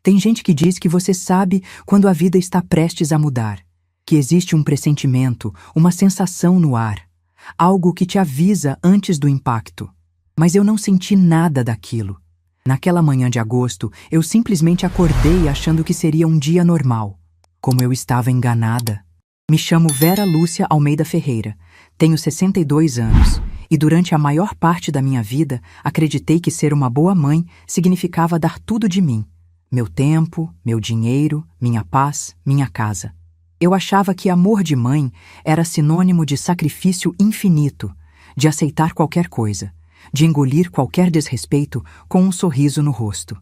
Tem gente que diz que você sabe quando a vida está prestes a mudar, que existe um pressentimento, uma sensação no ar, algo que te avisa antes do impacto. Mas eu não senti nada daquilo. Naquela manhã de agosto, eu simplesmente acordei achando que seria um dia normal. Como eu estava enganada. Me chamo Vera Lúcia Almeida Ferreira, tenho 62 anos e durante a maior parte da minha vida acreditei que ser uma boa mãe significava dar tudo de mim. Meu tempo, meu dinheiro, minha paz, minha casa. Eu achava que amor de mãe era sinônimo de sacrifício infinito, de aceitar qualquer coisa, de engolir qualquer desrespeito com um sorriso no rosto.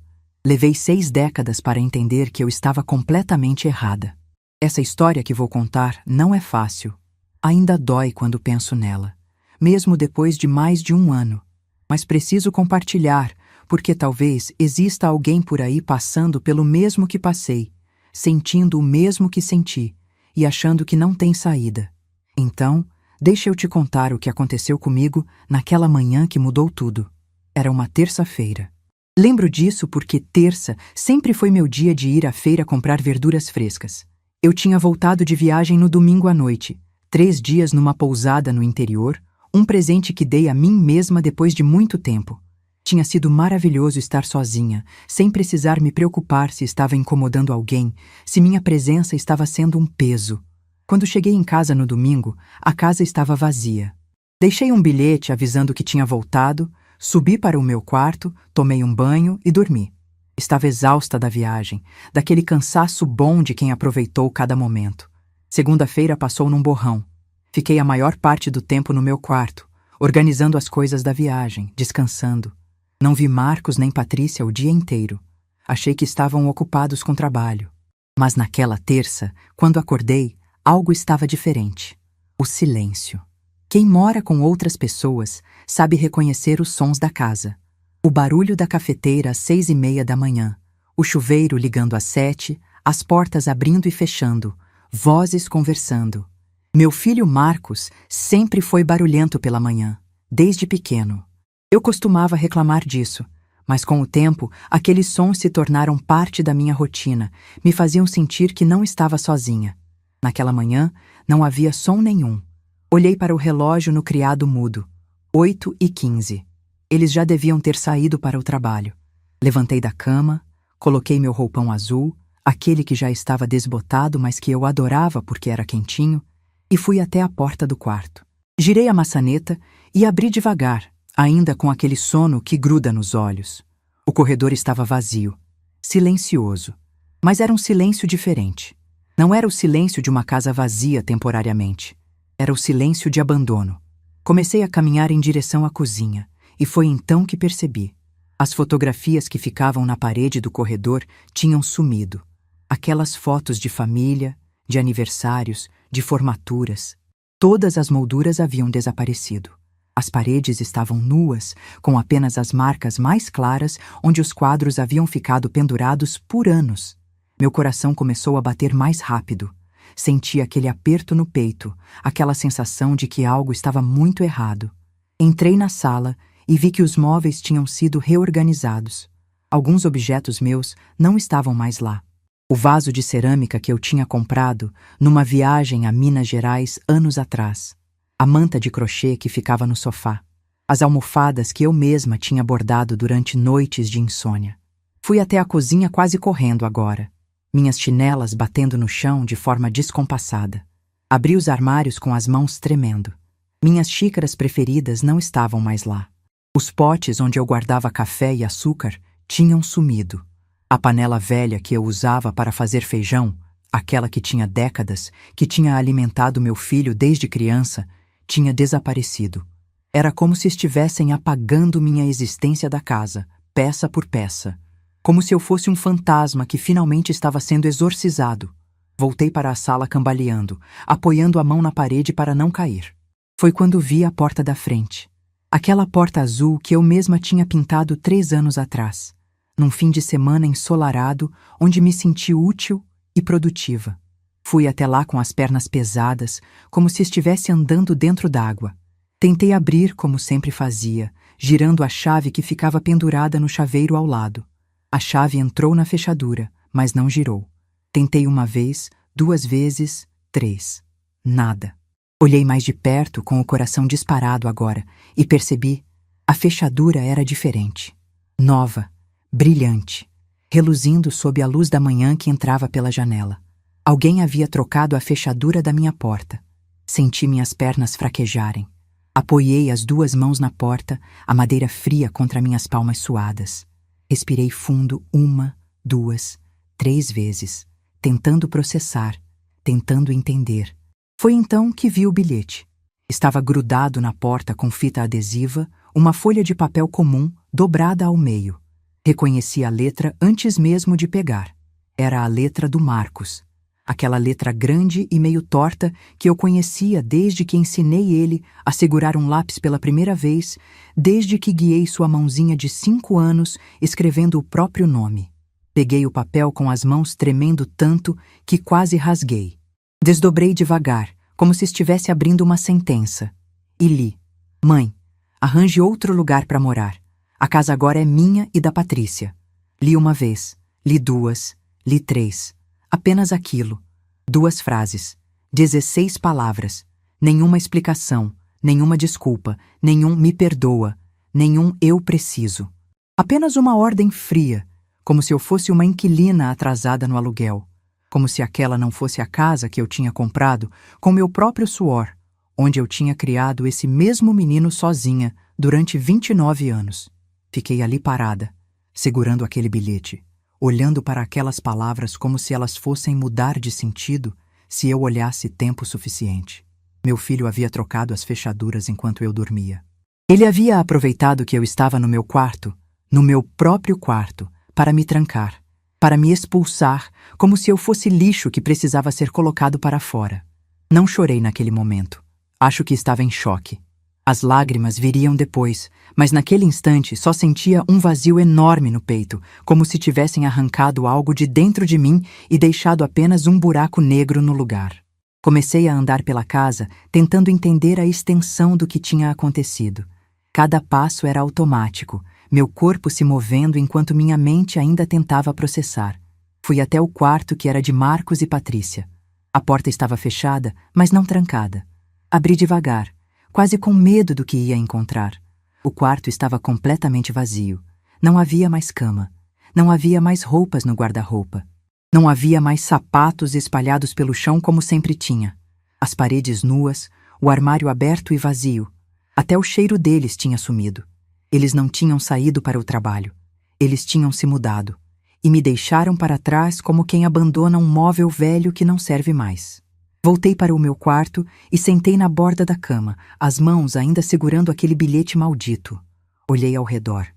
Levei 6 décadas para entender que eu estava completamente errada. Essa história que vou contar não é fácil. Ainda dói quando penso nela, mesmo depois de mais de 1 ano. Mas preciso compartilhar, porque talvez exista alguém por aí passando pelo mesmo que passei, sentindo o mesmo que senti e achando que não tem saída. Então, deixa eu te contar o que aconteceu comigo naquela manhã que mudou tudo. Era uma terça-feira. Lembro disso porque terça sempre foi meu dia de ir à feira comprar verduras frescas. Eu tinha voltado de viagem no domingo à noite, 3 dias numa pousada no interior, um presente que dei a mim mesma depois de muito tempo. Tinha sido maravilhoso estar sozinha, sem precisar me preocupar se estava incomodando alguém, se minha presença estava sendo um peso. Quando cheguei em casa no domingo, a casa estava vazia. Deixei um bilhete avisando que tinha voltado, subi para o meu quarto, tomei um banho e dormi. Estava exausta da viagem, daquele cansaço bom de quem aproveitou cada momento. Segunda-feira passou num borrão. Fiquei a maior parte do tempo no meu quarto, organizando as coisas da viagem, descansando. Não vi Marcos nem Patrícia o dia inteiro. Achei que estavam ocupados com trabalho. Mas naquela terça, quando acordei, algo estava diferente. O silêncio. Quem mora com outras pessoas sabe reconhecer os sons da casa. O barulho da cafeteira às 6:30 da manhã, o chuveiro ligando às 7, as portas abrindo e fechando, vozes conversando. Meu filho Marcos sempre foi barulhento pela manhã, desde pequeno. Eu costumava reclamar disso, mas com o tempo, aqueles sons se tornaram parte da minha rotina, me faziam sentir que não estava sozinha. Naquela manhã, não havia som nenhum. Olhei para o relógio no criado mudo. 8h15. Eles já deviam ter saído para o trabalho. Levantei da cama, coloquei meu roupão azul, aquele que já estava desbotado, mas que eu adorava porque era quentinho, e fui até a porta do quarto. Girei a maçaneta e abri devagar, ainda com aquele sono que gruda nos olhos. O corredor estava vazio, silencioso, mas era um silêncio diferente. Não era o silêncio de uma casa vazia temporariamente. Era o silêncio de abandono. Comecei a caminhar em direção à cozinha, e foi então que percebi. As fotografias que ficavam na parede do corredor tinham sumido. Aquelas fotos de família, de aniversários, de formaturas. Todas as molduras haviam desaparecido. As paredes estavam nuas, com apenas as marcas mais claras onde os quadros haviam ficado pendurados por anos. Meu coração começou a bater mais rápido. Senti aquele aperto no peito, aquela sensação de que algo estava muito errado. Entrei na sala e vi que os móveis tinham sido reorganizados. Alguns objetos meus não estavam mais lá. O vaso de cerâmica que eu tinha comprado numa viagem a Minas Gerais anos atrás. A manta de crochê que ficava no sofá. As almofadas que eu mesma tinha bordado durante noites de insônia. Fui até a cozinha quase correndo agora. Minhas chinelas batendo no chão de forma descompassada. Abri os armários com as mãos tremendo. Minhas xícaras preferidas não estavam mais lá. Os potes onde eu guardava café e açúcar tinham sumido. A panela velha que eu usava para fazer feijão, aquela que tinha décadas, que tinha alimentado meu filho desde criança, tinha desaparecido. Era como se estivessem apagando minha existência da casa, peça por peça. Como se eu fosse um fantasma que finalmente estava sendo exorcizado. Voltei para a sala cambaleando, apoiando a mão na parede para não cair. Foi quando vi a porta da frente. Aquela porta azul que eu mesma tinha pintado 3 anos atrás, num fim de semana ensolarado, onde me senti útil e produtiva. Fui até lá com as pernas pesadas, como se estivesse andando dentro d'água. Tentei abrir como sempre fazia, girando a chave que ficava pendurada no chaveiro ao lado. A chave entrou na fechadura, mas não girou. Tentei uma vez, 2 vezes, 3. Nada. Olhei mais de perto, com o coração disparado agora, e percebi: a fechadura era diferente. Nova, brilhante, reluzindo sob a luz da manhã que entrava pela janela. Alguém havia trocado a fechadura da minha porta. Senti minhas pernas fraquejarem. Apoiei as 2 mãos na porta, a madeira fria contra minhas palmas suadas. Respirei fundo 1, 2, 3 vezes, tentando processar, tentando entender. Foi então que vi o bilhete. Estava grudado na porta com fita adesiva, uma folha de papel comum dobrada ao meio. Reconheci a letra antes mesmo de pegar. Era a letra do Marcos. Aquela letra grande e meio torta que eu conhecia desde que ensinei ele a segurar um lápis pela primeira vez, desde que guiei sua mãozinha de 5 anos escrevendo o próprio nome. Peguei o papel com as mãos tremendo tanto que quase rasguei. Desdobrei devagar, como se estivesse abrindo uma sentença. E li: Mãe, arranje outro lugar para morar. A casa agora é minha e da Patrícia. Li 1 vez, li 2, li 3. Apenas aquilo. 2 frases. 16 palavras. Nenhuma explicação, nenhuma desculpa, nenhum me perdoa, nenhum eu preciso. Apenas uma ordem fria, como se eu fosse uma inquilina atrasada no aluguel. Como se aquela não fosse a casa que eu tinha comprado com meu próprio suor, onde eu tinha criado esse mesmo menino sozinha durante 29 anos. Fiquei ali parada, segurando aquele bilhete, olhando para aquelas palavras como se elas fossem mudar de sentido se eu olhasse tempo suficiente. Meu filho havia trocado as fechaduras enquanto eu dormia. Ele havia aproveitado que eu estava no meu quarto, no meu próprio quarto, para me trancar, para me expulsar, como se eu fosse lixo que precisava ser colocado para fora. Não chorei naquele momento. Acho que estava em choque. As lágrimas viriam depois, mas naquele instante só sentia um vazio enorme no peito, como se tivessem arrancado algo de dentro de mim e deixado apenas um buraco negro no lugar. Comecei a andar pela casa, tentando entender a extensão do que tinha acontecido. Cada passo era automático, meu corpo se movendo enquanto minha mente ainda tentava processar. Fui até o quarto que era de Marcos e Patrícia. A porta estava fechada, mas não trancada. Abri devagar, quase com medo do que ia encontrar. O quarto estava completamente vazio. Não havia mais cama. Não havia mais roupas no guarda-roupa. Não havia mais sapatos espalhados pelo chão como sempre tinha. As paredes nuas, o armário aberto e vazio. Até o cheiro deles tinha sumido. Eles não tinham saído para o trabalho. Eles tinham se mudado. E me deixaram para trás como quem abandona um móvel velho que não serve mais. Voltei para o meu quarto e sentei na borda da cama, as mãos ainda segurando aquele bilhete maldito. Olhei ao redor.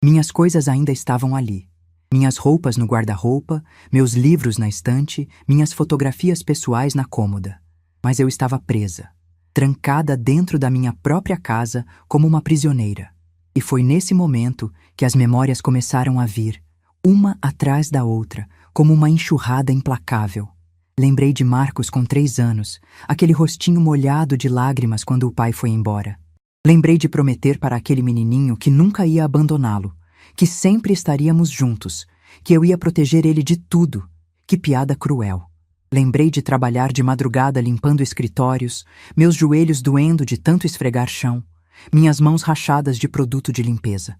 Minhas coisas ainda estavam ali. Minhas roupas no guarda-roupa, meus livros na estante, minhas fotografias pessoais na cômoda. Mas eu estava presa, trancada dentro da minha própria casa como uma prisioneira. E foi nesse momento que as memórias começaram a vir, uma atrás da outra, como uma enxurrada implacável. Lembrei de Marcos com 3 anos, aquele rostinho molhado de lágrimas quando o pai foi embora. Lembrei de prometer para aquele menininho que nunca ia abandoná-lo, que sempre estaríamos juntos, que eu ia proteger ele de tudo. Que piada cruel. Lembrei de trabalhar de madrugada limpando escritórios, meus joelhos doendo de tanto esfregar chão, minhas mãos rachadas de produto de limpeza.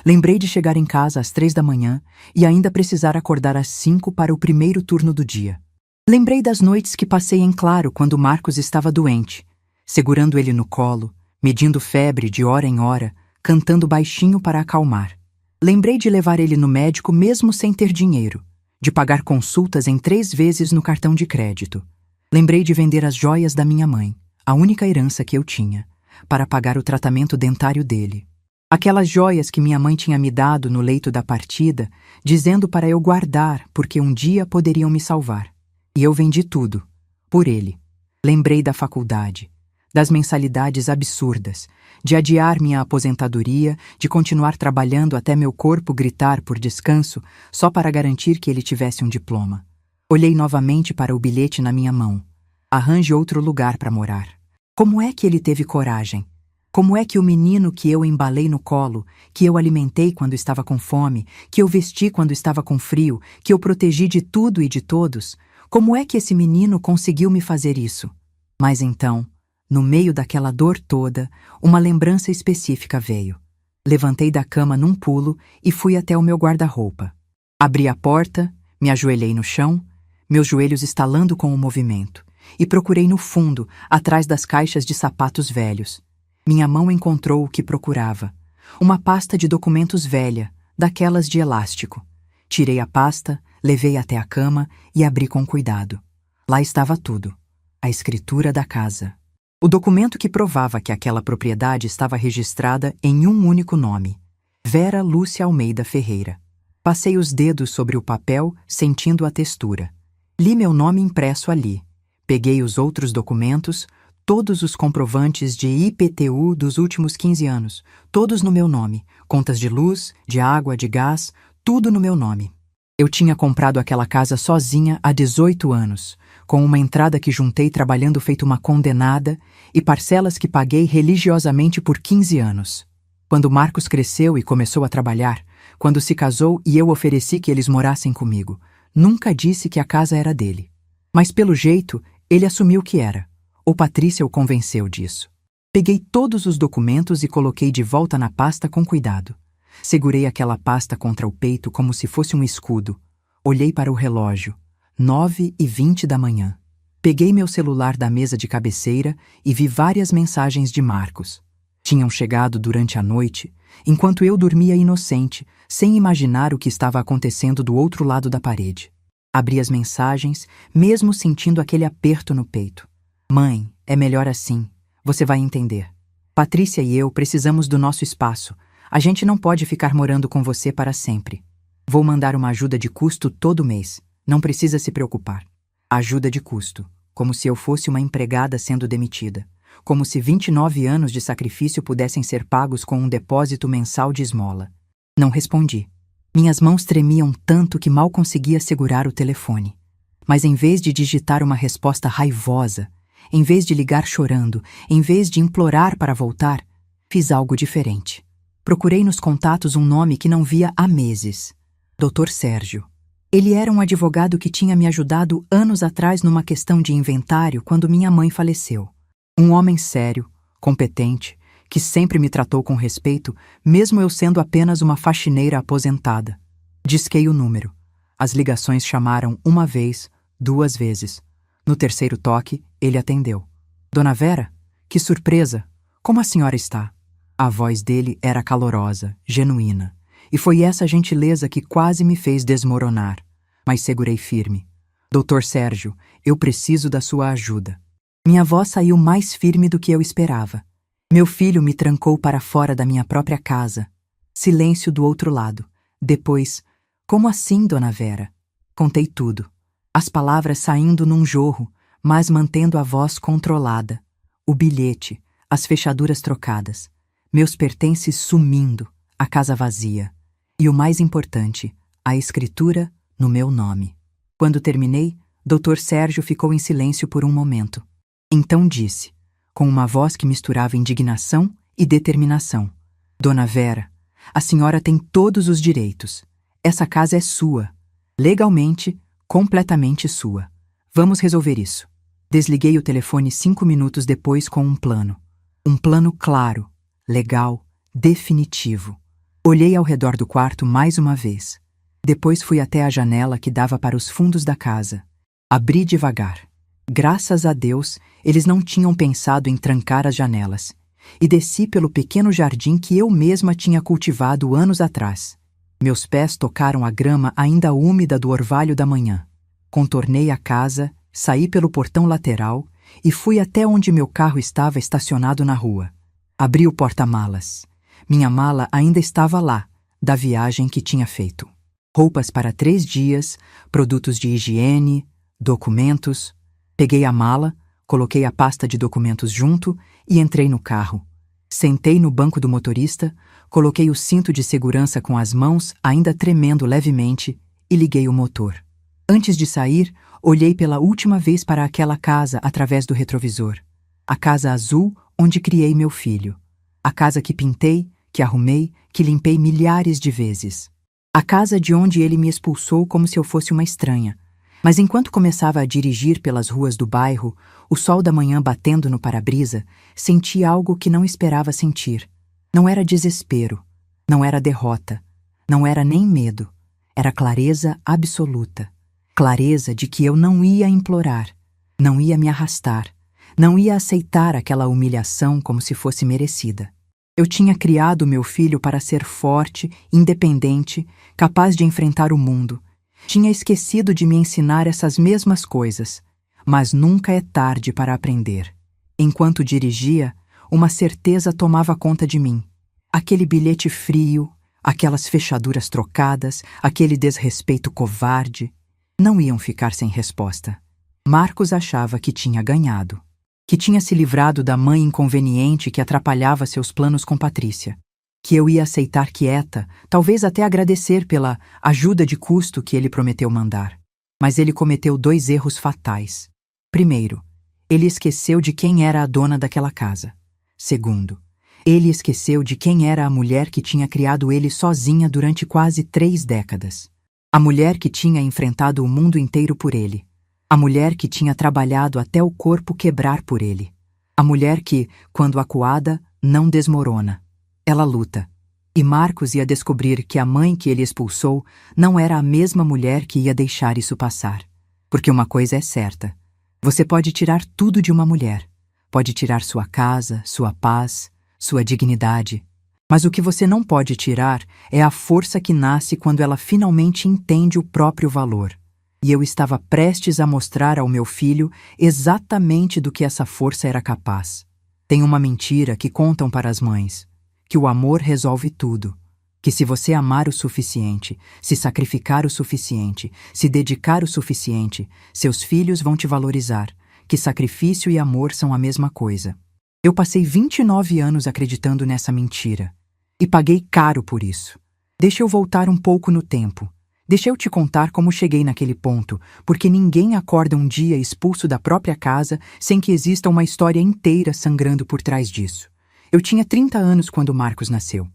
Lembrei de chegar em casa às 3 da manhã e ainda precisar acordar às 5 para o primeiro turno do dia. Lembrei das noites que passei em claro quando Marcos estava doente, segurando ele no colo, medindo febre de hora em hora, cantando baixinho para acalmar. Lembrei de levar ele no médico mesmo sem ter dinheiro, de pagar consultas em 3 vezes no cartão de crédito. Lembrei de vender as joias da minha mãe, a única herança que eu tinha, para pagar o tratamento dentário dele. Aquelas joias que minha mãe tinha me dado no leito da partida, dizendo para eu guardar porque um dia poderiam me salvar. E eu vendi tudo, por ele. Lembrei da faculdade, das mensalidades absurdas, de adiar minha aposentadoria, de continuar trabalhando até meu corpo gritar por descanso só para garantir que ele tivesse um diploma. Olhei novamente para o bilhete na minha mão. Arranje outro lugar para morar. Como é que ele teve coragem? Como é que o menino que eu embalei no colo, que eu alimentei quando estava com fome, que eu vesti quando estava com frio, que eu protegi de tudo e de todos, como é que esse menino conseguiu me fazer isso? Mas então, no meio daquela dor toda, uma lembrança específica veio. Levantei da cama num pulo e fui até o meu guarda-roupa. Abri a porta, me ajoelhei no chão, meus joelhos estalando com o movimento, e procurei no fundo, atrás das caixas de sapatos velhos. Minha mão encontrou o que procurava. Uma pasta de documentos velha, daquelas de elástico. Tirei a pasta, levei até a cama e abri com cuidado. Lá estava tudo. A escritura da casa. O documento que provava que aquela propriedade estava registrada em um único nome. Vera Lúcia Almeida Ferreira. Passei os dedos sobre o papel, sentindo a textura. Li meu nome impresso ali. Peguei os outros documentos, todos os comprovantes de IPTU dos últimos 15 anos, todos no meu nome, contas de luz, de água, de gás, tudo no meu nome. Eu tinha comprado aquela casa sozinha há 18 anos, com uma entrada que juntei trabalhando feito uma condenada e parcelas que paguei religiosamente por 15 anos. Quando Marcos cresceu e começou a trabalhar, quando se casou e eu ofereci que eles morassem comigo, nunca disse que a casa era dele. Mas pelo jeito, ele assumiu que era. Ou Patrícia o convenceu disso. Peguei todos os documentos e coloquei de volta na pasta com cuidado. Segurei aquela pasta contra o peito como se fosse um escudo. Olhei para o relógio. 9h20 da manhã. Peguei meu celular da mesa de cabeceira e vi várias mensagens de Marcos. Tinham chegado durante a noite, enquanto eu dormia inocente, sem imaginar o que estava acontecendo do outro lado da parede. Abri as mensagens, mesmo sentindo aquele aperto no peito. Mãe, é melhor assim. Você vai entender. Patrícia e eu precisamos do nosso espaço. A gente não pode ficar morando com você para sempre. Vou mandar uma ajuda de custo todo mês. Não precisa se preocupar. Ajuda de custo. Como se eu fosse uma empregada sendo demitida. Como se 29 anos de sacrifício pudessem ser pagos com um depósito mensal de esmola. Não respondi. Minhas mãos tremiam tanto que mal conseguia segurar o telefone. Mas em vez de digitar uma resposta raivosa, em vez de ligar chorando, em vez de implorar para voltar, fiz algo diferente. Procurei nos contatos um nome que não via há meses. Dr. Sérgio. Ele era um advogado que tinha me ajudado anos atrás numa questão de inventário quando minha mãe faleceu. Um homem sério, competente, que sempre me tratou com respeito, mesmo eu sendo apenas uma faxineira aposentada. Disquei o número. As ligações chamaram uma vez, 2 vezes. No terceiro toque, ele atendeu. Dona Vera? Que surpresa! Como a senhora está? A voz dele era calorosa, genuína, e foi essa gentileza que quase me fez desmoronar. Mas segurei firme. Doutor Sérgio, eu preciso da sua ajuda. Minha voz saiu mais firme do que eu esperava. Meu filho me trancou para fora da minha própria casa. Silêncio do outro lado. Depois, como assim, Dona Vera? Contei tudo. As palavras saindo num jorro, mas mantendo a voz controlada. O bilhete, as fechaduras trocadas. Meus pertences sumindo, a casa vazia. E o mais importante, a escritura no meu nome. Quando terminei, Dr. Sérgio ficou em silêncio por um momento. Então disse, com uma voz que misturava indignação e determinação: Dona Vera, a senhora tem todos os direitos. Essa casa é sua. Legalmente, completamente sua. Vamos resolver isso. Desliguei o telefone 5 minutos depois com um plano. Um plano claro, legal, definitivo. Olhei ao redor do quarto mais uma vez. Depois fui até a janela que dava para os fundos da casa. Abri devagar. Graças a Deus, eles não tinham pensado em trancar as janelas. E desci pelo pequeno jardim que eu mesma tinha cultivado anos atrás. Meus pés tocaram a grama ainda úmida do orvalho da manhã. Contornei a casa, saí pelo portão lateral e fui até onde meu carro estava estacionado na rua. Abri o porta-malas. Minha mala ainda estava lá, da viagem que tinha feito. Roupas para 3 dias, produtos de higiene, documentos. Peguei a mala, coloquei a pasta de documentos junto e entrei no carro. Sentei no banco do motorista, coloquei o cinto de segurança com as mãos ainda tremendo levemente e liguei o motor. Antes de sair, olhei pela última vez para aquela casa através do retrovisor. A casa azul onde criei meu filho. A casa que pintei, que arrumei, que limpei milhares de vezes. A casa de onde ele me expulsou como se eu fosse uma estranha. Mas enquanto começava a dirigir pelas ruas do bairro, o sol da manhã batendo no para-brisa, senti algo que não esperava sentir. Não era desespero, não era derrota, não era nem medo. Era clareza absoluta. Clareza de que eu não ia implorar, não ia me arrastar, não ia aceitar aquela humilhação como se fosse merecida. Eu tinha criado meu filho para ser forte, independente, capaz de enfrentar o mundo. Tinha esquecido de me ensinar essas mesmas coisas, mas nunca é tarde para aprender. Enquanto dirigia, uma certeza tomava conta de mim. Aquele bilhete frio, aquelas fechaduras trocadas, aquele desrespeito covarde, não iam ficar sem resposta. Marcos achava que tinha ganhado, que tinha se livrado da mãe inconveniente que atrapalhava seus planos com Patrícia, que eu ia aceitar quieta, talvez até agradecer pela ajuda de custo que ele prometeu mandar. Mas ele cometeu 2 erros fatais. Primeiro, ele esqueceu de quem era a dona daquela casa. Segundo, ele esqueceu de quem era a mulher que tinha criado ele sozinha durante quase 3 décadas. A mulher que tinha enfrentado o mundo inteiro por ele. A mulher que tinha trabalhado até o corpo quebrar por ele. A mulher que, quando acuada, não desmorona. Ela luta. E Marcos ia descobrir que a mãe que ele expulsou não era a mesma mulher que ia deixar isso passar. Porque uma coisa é certa. Você pode tirar tudo de uma mulher. Pode tirar sua casa, sua paz, sua dignidade. Mas o que você não pode tirar é a força que nasce quando ela finalmente entende o próprio valor. E eu estava prestes a mostrar ao meu filho exatamente do que essa força era capaz. Tem uma mentira que contam para as mães, que o amor resolve tudo, que se você amar o suficiente, se sacrificar o suficiente, se dedicar o suficiente, seus filhos vão te valorizar, que sacrifício e amor são a mesma coisa. Eu passei 29 anos acreditando nessa mentira. E paguei caro por isso. Deixa eu voltar um pouco no tempo. Deixa eu te contar como cheguei naquele ponto, porque ninguém acorda um dia expulso da própria casa sem que exista uma história inteira sangrando por trás disso. Eu tinha 30 anos quando Marcos nasceu.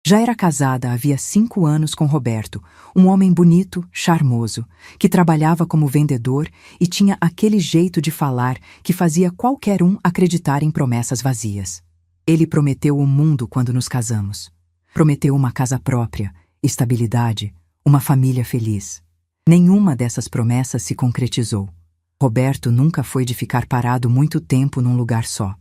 Já era casada havia 5 anos com Roberto, um homem bonito, charmoso, que trabalhava como vendedor e tinha aquele jeito de falar que fazia qualquer um acreditar em promessas vazias. Ele prometeu o mundo quando nos casamos. Prometeu uma casa própria, estabilidade, uma família feliz. Nenhuma dessas promessas se concretizou. Roberto nunca foi de ficar parado muito tempo num lugar só.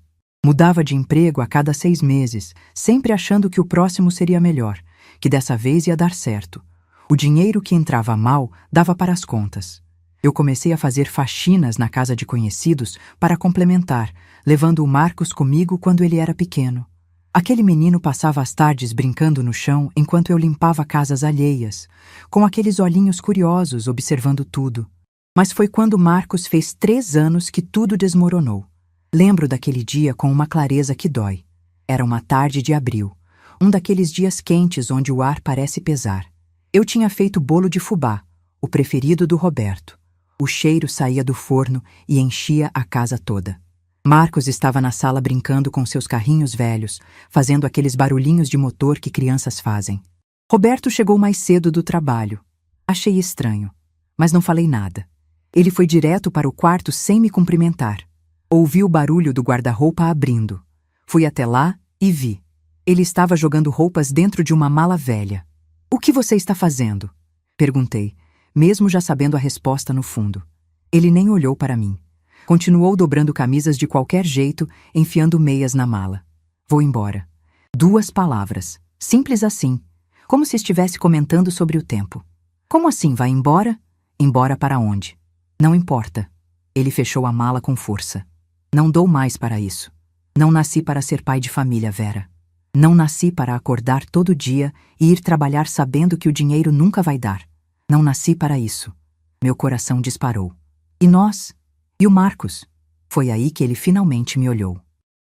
Mudava de emprego a cada 6 meses, sempre achando que o próximo seria melhor, que dessa vez ia dar certo. O dinheiro que entrava mal dava para as contas. Eu comecei a fazer faxinas na casa de conhecidos para complementar, levando o Marcos comigo quando ele era pequeno. Aquele menino passava as tardes brincando no chão enquanto eu limpava casas alheias, com aqueles olhinhos curiosos observando tudo. Mas foi quando Marcos fez 3 anos que tudo desmoronou. Lembro daquele dia com uma clareza que dói. Era uma tarde de abril, um daqueles dias quentes onde o ar parece pesar. Eu tinha feito bolo de fubá, o preferido do Roberto. O cheiro saía do forno e enchia a casa toda. Marcos estava na sala brincando com seus carrinhos velhos, fazendo aqueles barulhinhos de motor que crianças fazem. Roberto chegou mais cedo do trabalho. Achei estranho, mas não falei nada. Ele foi direto para o quarto sem me cumprimentar. Ouvi o barulho do guarda-roupa abrindo. Fui até lá e vi. Ele estava jogando roupas dentro de uma mala velha. "O que você está fazendo?" perguntei, mesmo já sabendo a resposta no fundo. Ele nem olhou para mim. Continuou dobrando camisas de qualquer jeito, enfiando meias na mala. "Vou embora." 2 palavras, simples assim, como se estivesse comentando sobre o tempo. "Como assim vai embora?" "Embora para onde?" "Não importa." Ele fechou a mala com força. "Não dou mais para isso. Não nasci para ser pai de família, Vera. Não nasci para acordar todo dia e ir trabalhar sabendo que o dinheiro nunca vai dar. Não nasci para isso." Meu coração disparou. "E nós? E o Marcos?" Foi aí que ele finalmente me olhou.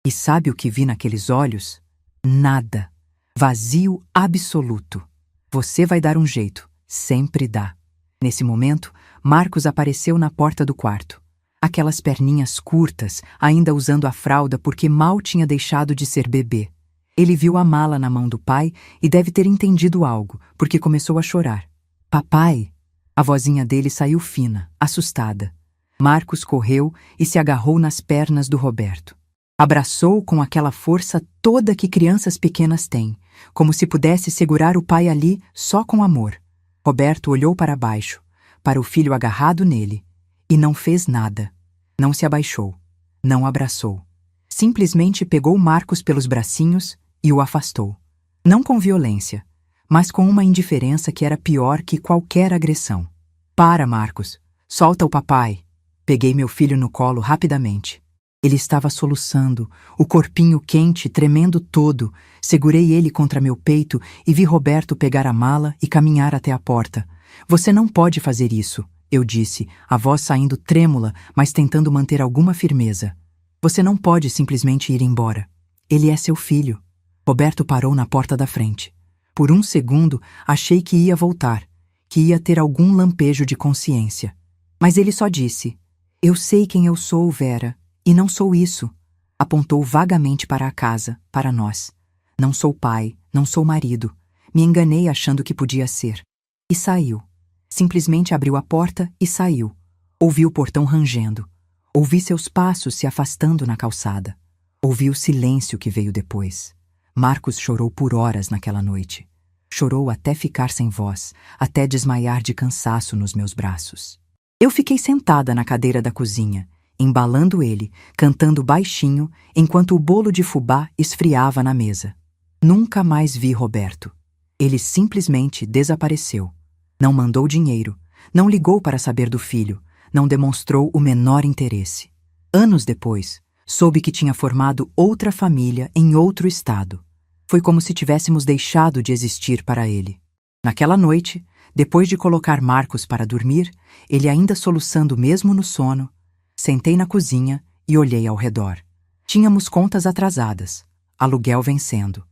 E sabe o que vi naqueles olhos? Nada. Vazio absoluto. "Você vai dar um jeito. Sempre dá." Nesse momento, Marcos apareceu na porta do quarto. Aquelas perninhas curtas, ainda usando a fralda porque mal tinha deixado de ser bebê. Ele viu a mala na mão do pai e deve ter entendido algo, porque começou a chorar. Papai! A vozinha dele saiu fina, assustada. Marcos correu e se agarrou nas pernas do Roberto. Abraçou com aquela força toda que crianças pequenas têm, como se pudesse segurar o pai ali só com amor. Roberto olhou para baixo, para o filho agarrado nele, e não fez nada. Não se abaixou, não abraçou. Simplesmente pegou Marcos pelos bracinhos e o afastou. Não com violência, mas com uma indiferença que era pior que qualquer agressão. Para, Marcos! Solta o papai! Peguei meu filho no colo rapidamente. Ele estava soluçando, o corpinho quente, tremendo todo. Segurei ele contra meu peito e vi Roberto pegar a mala e caminhar até a porta. Você não pode fazer isso, eu disse, a voz saindo trêmula, mas tentando manter alguma firmeza. Você não pode simplesmente ir embora. Ele é seu filho. Roberto parou na porta da frente. Por um segundo, achei que ia voltar, que ia ter algum lampejo de consciência. Mas ele só disse, eu sei quem eu sou, Vera, e não sou isso. Apontou vagamente para a casa, para nós. Não sou pai, não sou marido. Me enganei achando que podia ser. E saiu. Simplesmente abriu a porta e saiu. Ouvi o portão rangendo. Ouvi seus passos se afastando na calçada. Ouvi o silêncio que veio depois. Marcos chorou por horas naquela noite. Chorou até ficar sem voz, até desmaiar de cansaço nos meus braços. Eu fiquei sentada na cadeira da cozinha, embalando ele, cantando baixinho, enquanto o bolo de fubá esfriava na mesa. Nunca mais vi Roberto. Ele simplesmente desapareceu. Não mandou dinheiro, não ligou para saber do filho, não demonstrou o menor interesse. Anos depois, soube que tinha formado outra família em outro estado. Foi como se tivéssemos deixado de existir para ele. Naquela noite, depois de colocar Marcos para dormir, ele ainda soluçando mesmo no sono, sentei na cozinha e olhei ao redor. Tínhamos contas atrasadas, aluguel vencendo.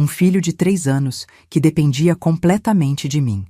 Um filho de 3 anos que dependia completamente de mim.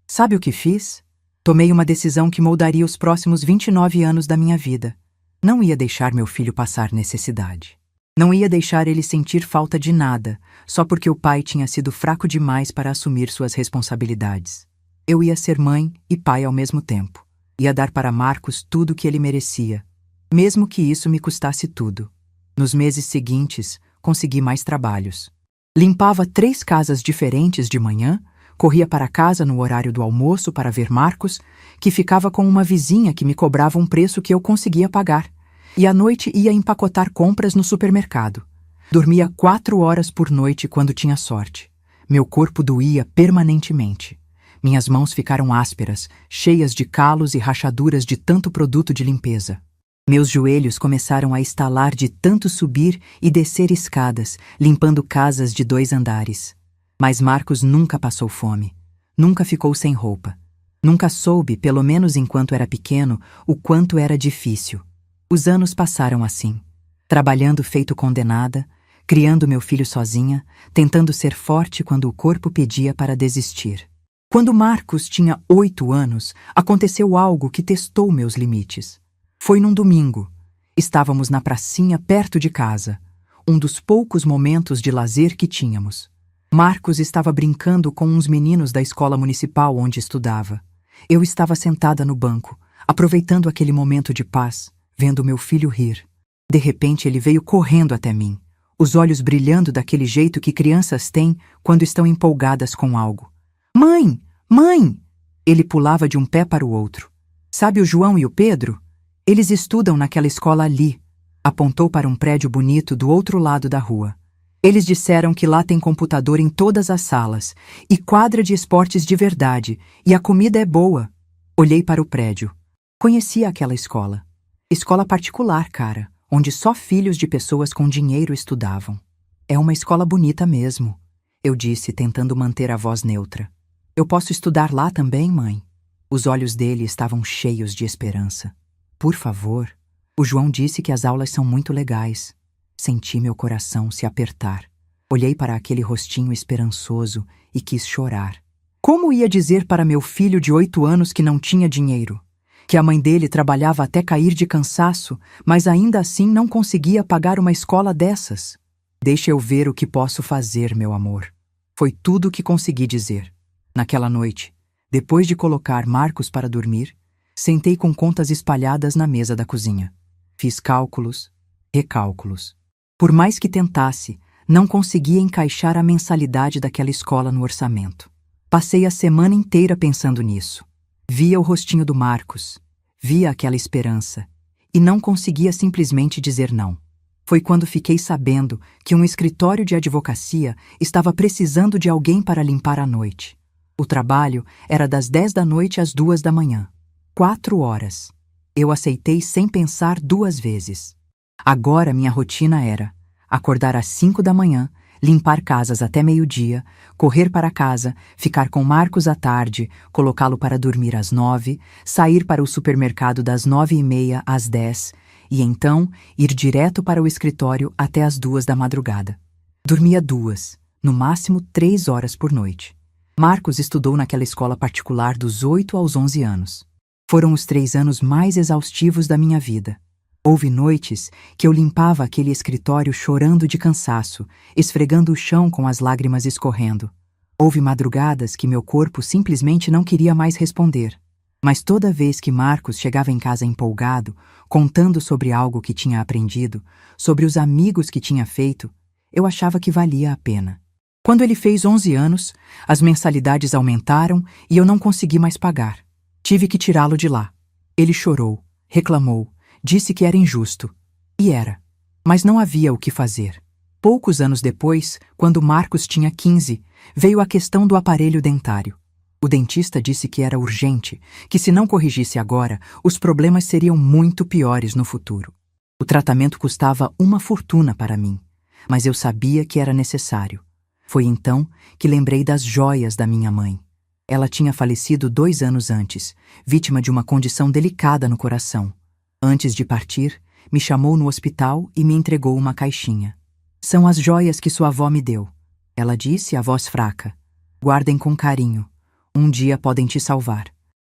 Sabe o que fiz? Tomei uma decisão que moldaria os próximos 29 anos da minha vida. Não ia deixar meu filho passar necessidade. Não ia deixar ele sentir falta de nada, só porque o pai tinha sido fraco demais para assumir suas responsabilidades. Eu ia ser mãe e pai ao mesmo tempo. Ia dar para Marcos tudo o que ele merecia, mesmo que isso me custasse tudo. Nos meses seguintes, consegui mais trabalhos. Limpava 3 casas diferentes de manhã, corria para casa no horário do almoço para ver Marcos, que ficava com uma vizinha que me cobrava um preço que eu conseguia pagar, e à noite ia empacotar compras no supermercado. Dormia 4 horas por noite quando tinha sorte. Meu corpo doía permanentemente. Minhas mãos ficaram ásperas, cheias de calos e rachaduras de tanto produto de limpeza. Meus joelhos começaram a estalar de tanto subir e descer escadas, limpando casas de 2 andares. Mas Marcos nunca passou fome. Nunca ficou sem roupa. Nunca soube, pelo menos enquanto era pequeno, o quanto era difícil. Os anos passaram assim, trabalhando feito condenada, criando meu filho sozinha, tentando ser forte quando o corpo pedia para desistir. Quando Marcos tinha 8 anos, aconteceu algo que testou meus limites. Foi num domingo. Estávamos na pracinha perto de casa, um dos poucos momentos de lazer que tínhamos. Marcos estava brincando com uns meninos da escola municipal onde estudava. Eu estava sentada no banco, aproveitando aquele momento de paz, vendo meu filho rir. De repente ele veio correndo até mim, os olhos brilhando daquele jeito que crianças têm quando estão empolgadas com algo. Mãe! Mãe! Ele pulava de um pé para o outro. Sabe o João e o Pedro? Eles estudam naquela escola ali. Apontou para um prédio bonito do outro lado da rua. Eles disseram que lá tem computador em todas as salas, e quadra de esportes de verdade, e a comida é boa. Olhei para o prédio. Conhecia aquela escola. Escola particular, cara, onde só filhos de pessoas com dinheiro estudavam. É uma escola bonita mesmo, eu disse, tentando manter a voz neutra. Eu posso estudar lá também, mãe? Os olhos dele estavam cheios de esperança. Por favor. O João disse que as aulas são muito legais. Senti meu coração se apertar. Olhei para aquele rostinho esperançoso e quis chorar. Como ia dizer para meu filho de 8 anos que não tinha dinheiro? Que a mãe dele trabalhava até cair de cansaço, mas ainda assim não conseguia pagar uma escola dessas? Deixa eu ver o que posso fazer, meu amor. Foi tudo o que consegui dizer. Naquela noite, depois de colocar Marcos para dormir, sentei com contas espalhadas na mesa da cozinha. Fiz cálculos, recálculos. Por mais que tentasse, não conseguia encaixar a mensalidade daquela escola no orçamento. Passei a semana inteira pensando nisso. Via o rostinho do Marcos, via aquela esperança, e não conseguia simplesmente dizer não. Foi quando fiquei sabendo que um escritório de advocacia estava precisando de alguém para limpar à noite. O trabalho era das 10 da noite às 2 da manhã. 4 horas. Eu aceitei sem pensar 2 vezes. Agora minha rotina era acordar às 5 da manhã, limpar casas até meio-dia, correr para casa, ficar com Marcos à tarde, colocá-lo para dormir às 9, sair para o supermercado das 9h30 às 10 e então ir direto para o escritório até às 2 da madrugada. Dormia 2, no máximo 3 horas por noite. Marcos estudou naquela escola particular dos 8 aos 11 anos. Foram os 3 anos mais exaustivos da minha vida. Houve noites que eu limpava aquele escritório chorando de cansaço, esfregando o chão com as lágrimas escorrendo. Houve madrugadas que meu corpo simplesmente não queria mais responder. Mas toda vez que Marcos chegava em casa empolgado, contando sobre algo que tinha aprendido, sobre os amigos que tinha feito, eu achava que valia a pena. Quando ele fez 11 anos, as mensalidades aumentaram e eu não consegui mais pagar. Tive que tirá-lo de lá. Ele chorou, reclamou, disse que era injusto. E era. Mas não havia o que fazer. Poucos anos depois, quando Marcos tinha 15, veio a questão do aparelho dentário. O dentista disse que era urgente, que se não corrigisse agora, os problemas seriam muito piores no futuro. O tratamento custava uma fortuna para mim, mas eu sabia que era necessário. Foi então que lembrei das joias da minha mãe. Ela tinha falecido 2 anos antes, vítima de uma condição delicada no coração. Antes de partir, me chamou no hospital e me entregou uma caixinha. São as joias que sua avó me deu. Ela disse, a voz fraca. Guardem com carinho. Um dia podem te salvar.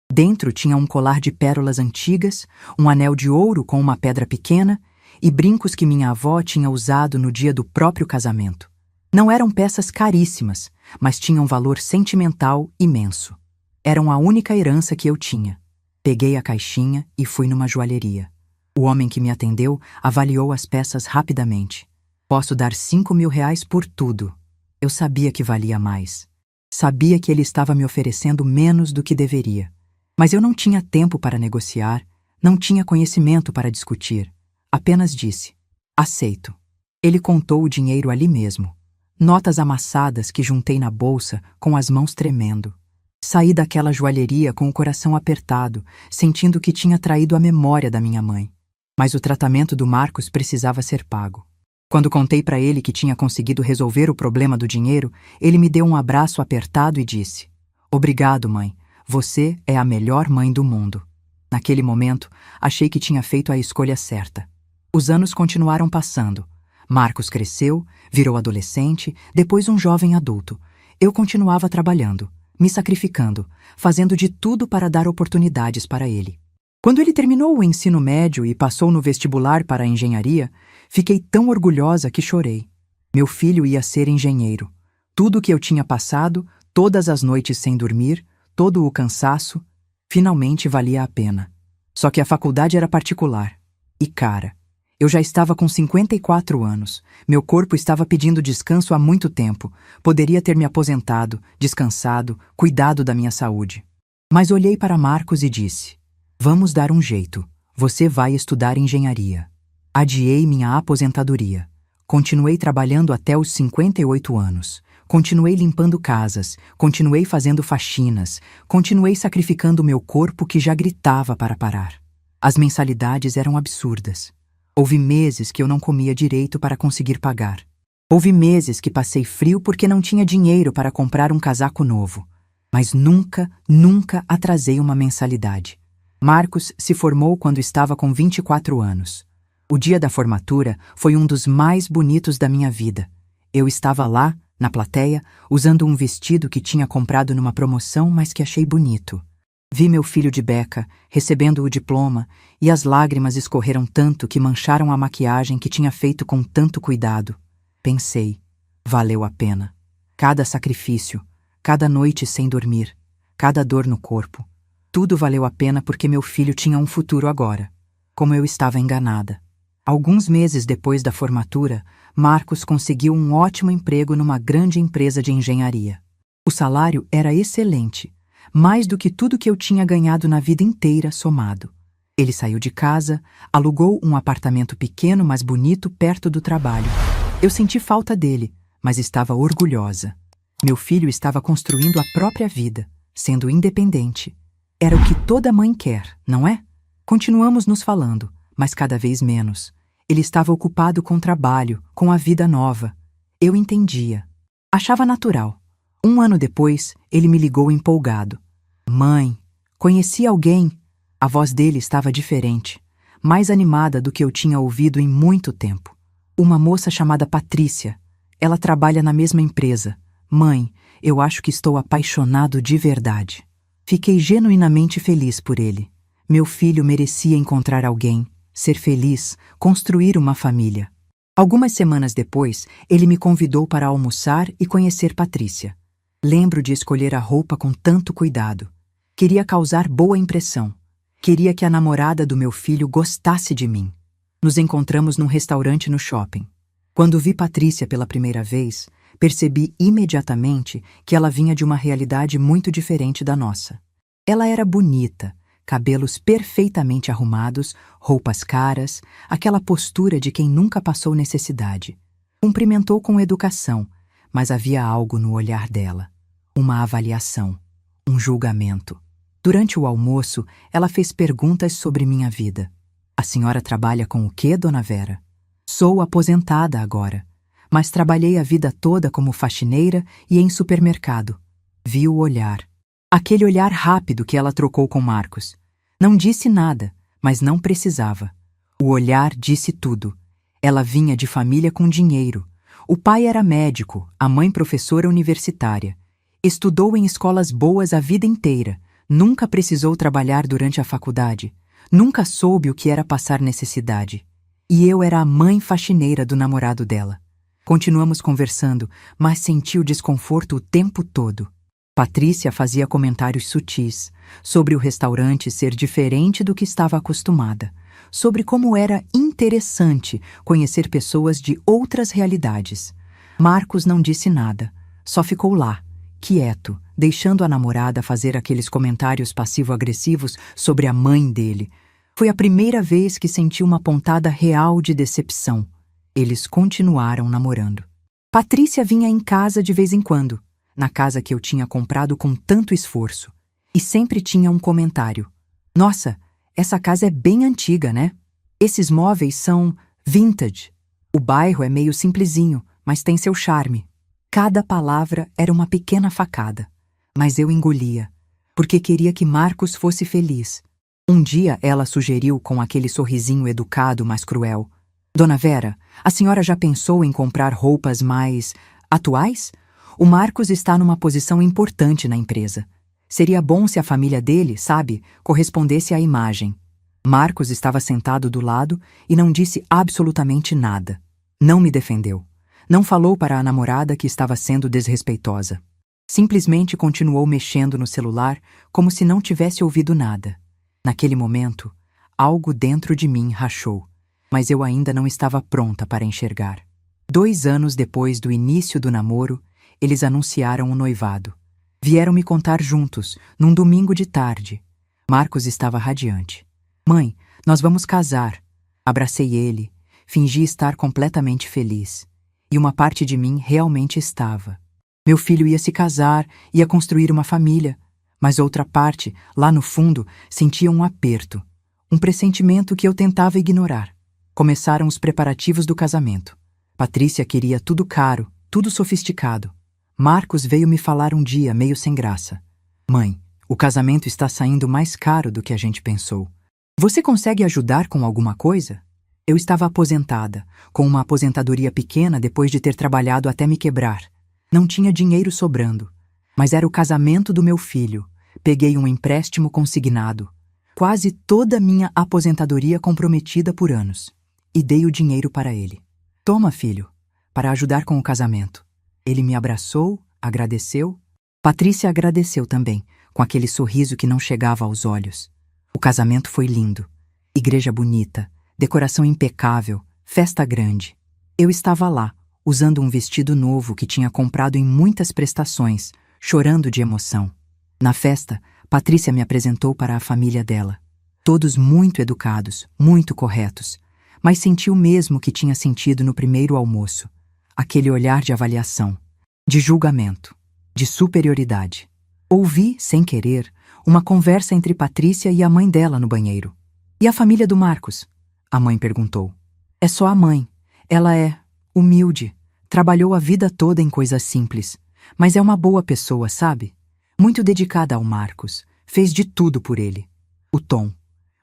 Dentro tinha um colar de pérolas antigas, um anel de ouro com uma pedra pequena e brincos que minha avó tinha usado no dia do próprio casamento. Não eram peças caríssimas, mas tinham valor sentimental imenso. Eram a única herança que eu tinha. Peguei a caixinha e fui numa joalheria. O homem que me atendeu avaliou as peças rapidamente. Posso dar R$ 5.000 por tudo. Eu sabia que valia mais. Sabia que ele estava me oferecendo menos do que deveria. Mas eu não tinha tempo para negociar, não tinha conhecimento para discutir. Apenas disse, aceito. Ele contou o dinheiro ali mesmo. Notas amassadas que juntei na bolsa com as mãos tremendo. Saí daquela joalheria com o coração apertado, sentindo que tinha traído a memória da minha mãe. Mas o tratamento do Marcos precisava ser pago. Quando contei para ele que tinha conseguido resolver o problema do dinheiro, ele me deu um abraço apertado e disse, obrigado, mãe. Você é a melhor mãe do mundo. Naquele momento, achei que tinha feito a escolha certa. Os anos continuaram passando. Marcos cresceu, virou adolescente, depois um jovem adulto. Eu continuava trabalhando, me sacrificando, fazendo de tudo para dar oportunidades para ele. Quando ele terminou o ensino médio e passou no vestibular para a engenharia, fiquei tão orgulhosa que chorei. Meu filho ia ser engenheiro. Tudo o que eu tinha passado, todas as noites sem dormir, todo o cansaço, finalmente valia a pena. Só que a faculdade era particular e cara. Eu já estava com 54 anos. Meu corpo estava pedindo descanso há muito tempo. Poderia ter me aposentado, descansado, cuidado da minha saúde. Mas olhei para Marcos e disse, vamos dar um jeito. Você vai estudar engenharia. Adiei minha aposentadoria. Continuei trabalhando até os 58 anos. Continuei limpando casas, continuei fazendo faxinas, continuei sacrificando meu corpo que já gritava para parar. As mensalidades eram absurdas. Houve meses que eu não comia direito para conseguir pagar. Houve meses que passei frio porque não tinha dinheiro para comprar um casaco novo. Mas nunca atrasei uma mensalidade. Marcos se formou quando estava com 24 anos. O dia da formatura foi um dos mais bonitos da minha vida. Eu estava lá, na plateia, usando um vestido que tinha comprado numa promoção, mas que achei bonito. Vi meu filho de beca, recebendo o diploma, e as lágrimas escorreram tanto que mancharam a maquiagem que tinha feito com tanto cuidado. Pensei, valeu a pena. Cada sacrifício, cada noite sem dormir, cada dor no corpo, tudo valeu a pena porque meu filho tinha um futuro agora. Como eu estava enganada. Alguns meses depois da formatura, Marcos conseguiu um ótimo emprego numa grande empresa de engenharia. O salário era excelente, mais do que tudo que eu tinha ganhado na vida inteira somado. Ele saiu de casa, alugou um apartamento pequeno, mas bonito, perto do trabalho. Eu senti falta dele, mas estava orgulhosa. Meu filho estava construindo a própria vida, sendo independente. Era o que toda mãe quer, não é? Continuamos nos falando, mas cada vez menos. Ele estava ocupado com trabalho, com a vida nova. Eu entendia. Achava natural. 1 ano depois, ele me ligou empolgado. Mãe, conheci alguém. A voz dele estava diferente, mais animada do que eu tinha ouvido em muito tempo. Uma moça chamada Patrícia. Ela trabalha na mesma empresa. Mãe, eu acho que estou apaixonado de verdade. Fiquei genuinamente feliz por ele. Meu filho merecia encontrar alguém, ser feliz, construir uma família. Algumas semanas depois, ele me convidou para almoçar e conhecer Patrícia. Lembro de escolher a roupa com tanto cuidado. Queria causar boa impressão. Queria que a namorada do meu filho gostasse de mim. Nos encontramos num restaurante no shopping. Quando vi Patrícia pela primeira vez, percebi imediatamente que ela vinha de uma realidade muito diferente da nossa. Ela era bonita, cabelos perfeitamente arrumados, roupas caras, aquela postura de quem nunca passou necessidade. Cumprimentou com educação, mas havia algo no olhar dela. Uma avaliação, um julgamento. Durante o almoço, ela fez perguntas sobre minha vida. A senhora trabalha com o quê, dona Vera? Sou aposentada agora, mas trabalhei a vida toda como faxineira e em supermercado. Vi o olhar. Aquele olhar rápido que ela trocou com Marcos. Não disse nada, mas não precisava. O olhar disse tudo. Ela vinha de família com dinheiro. O pai era médico, a mãe professora universitária. Estudou em escolas boas a vida inteira. Nunca precisou trabalhar durante a faculdade. Nunca soube o que era passar necessidade. E eu era a mãe faxineira do namorado dela. Continuamos conversando, mas senti o desconforto o tempo todo. Patrícia fazia comentários sutis sobre o restaurante ser diferente do que estava acostumada, sobre como era interessante conhecer pessoas de outras realidades. Marcos não disse nada, só ficou lá, quieto, deixando a namorada fazer aqueles comentários passivo-agressivos sobre a mãe dele. Foi a primeira vez que senti uma pontada real de decepção. Eles continuaram namorando. Patrícia vinha em casa de vez em quando, na casa que eu tinha comprado com tanto esforço, e sempre tinha um comentário. Nossa, essa casa é bem antiga, né? Esses móveis são vintage. O bairro é meio simplesinho, mas tem seu charme. Cada palavra era uma pequena facada, mas eu engolia, porque queria que Marcos fosse feliz. Um dia ela sugeriu com aquele sorrisinho educado, mas cruel. Dona Vera, a senhora já pensou em comprar roupas mais atuais? O Marcos está numa posição importante na empresa. Seria bom se a família dele, sabe, correspondesse à imagem. Marcos estava sentado do lado e não disse absolutamente nada. Não me defendeu. Não falou para a namorada que estava sendo desrespeitosa. Simplesmente continuou mexendo no celular como se não tivesse ouvido nada. Naquele momento, algo dentro de mim rachou, mas eu ainda não estava pronta para enxergar. 2 anos depois do início do namoro, eles anunciaram o noivado. Vieram me contar juntos, num domingo de tarde. Marcos estava radiante. Mãe, nós vamos casar. Abracei ele, fingi estar completamente feliz. E uma parte de mim realmente estava. Meu filho ia se casar, ia construir uma família. Mas outra parte, lá no fundo, sentia um aperto, um pressentimento que eu tentava ignorar. Começaram os preparativos do casamento. Patrícia queria tudo caro, tudo sofisticado. Marcos veio me falar um dia, meio sem graça. Mãe, o casamento está saindo mais caro do que a gente pensou. Você consegue ajudar com alguma coisa? Eu estava aposentada, com uma aposentadoria pequena depois de ter trabalhado até me quebrar. Não tinha dinheiro sobrando. Mas era o casamento do meu filho. Peguei um empréstimo consignado. Quase toda a minha aposentadoria comprometida por anos. E dei o dinheiro para ele. Toma, filho. para ajudar com o casamento. Ele me abraçou, agradeceu. Patrícia agradeceu também, com aquele sorriso que não chegava aos olhos. O casamento foi lindo. Igreja bonita, decoração impecável, festa grande. Eu estava lá, usando um vestido novo que tinha comprado em muitas prestações, chorando de emoção. Na festa, Patrícia me apresentou para a família dela. Todos muito educados, muito corretos, mas senti o mesmo que tinha sentido no primeiro almoço. Aquele olhar de avaliação, de julgamento, de superioridade. Ouvi, sem querer, uma conversa entre Patrícia e a mãe dela no banheiro. "E a família do Marcos?" A mãe perguntou. "É só a mãe. Ela é humilde, trabalhou a vida toda em coisas simples, mas é uma boa pessoa, sabe? Muito dedicada ao Marcos, fez de tudo por ele." O tom,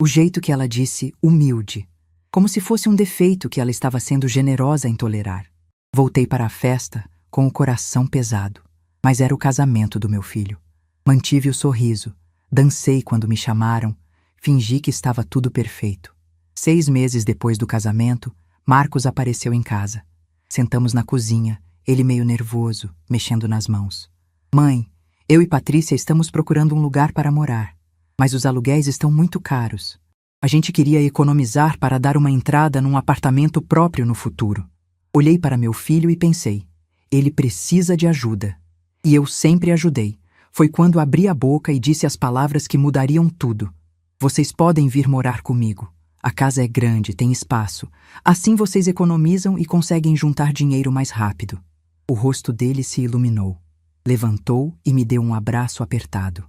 o jeito que ela disse humilde, como se fosse um defeito que ela estava sendo generosa em tolerar. Voltei para a festa com o coração pesado, mas era o casamento do meu filho. Mantive o sorriso, dancei quando me chamaram, fingi que estava tudo perfeito. 6 meses depois do casamento, Marcos apareceu em casa. Sentamos na cozinha, ele meio nervoso, mexendo nas mãos. "Mãe, eu e Patrícia estamos procurando um lugar para morar, mas os aluguéis estão muito caros. A gente queria economizar para dar uma entrada num apartamento próprio no futuro." Olhei para meu filho e pensei, ele precisa de ajuda. E eu sempre ajudei. Foi quando abri a boca e disse as palavras que mudariam tudo. "Vocês podem vir morar comigo. A casa é grande, tem espaço. Assim vocês economizam e conseguem juntar dinheiro mais rápido." O rosto dele se iluminou. Levantou e me deu um abraço apertado.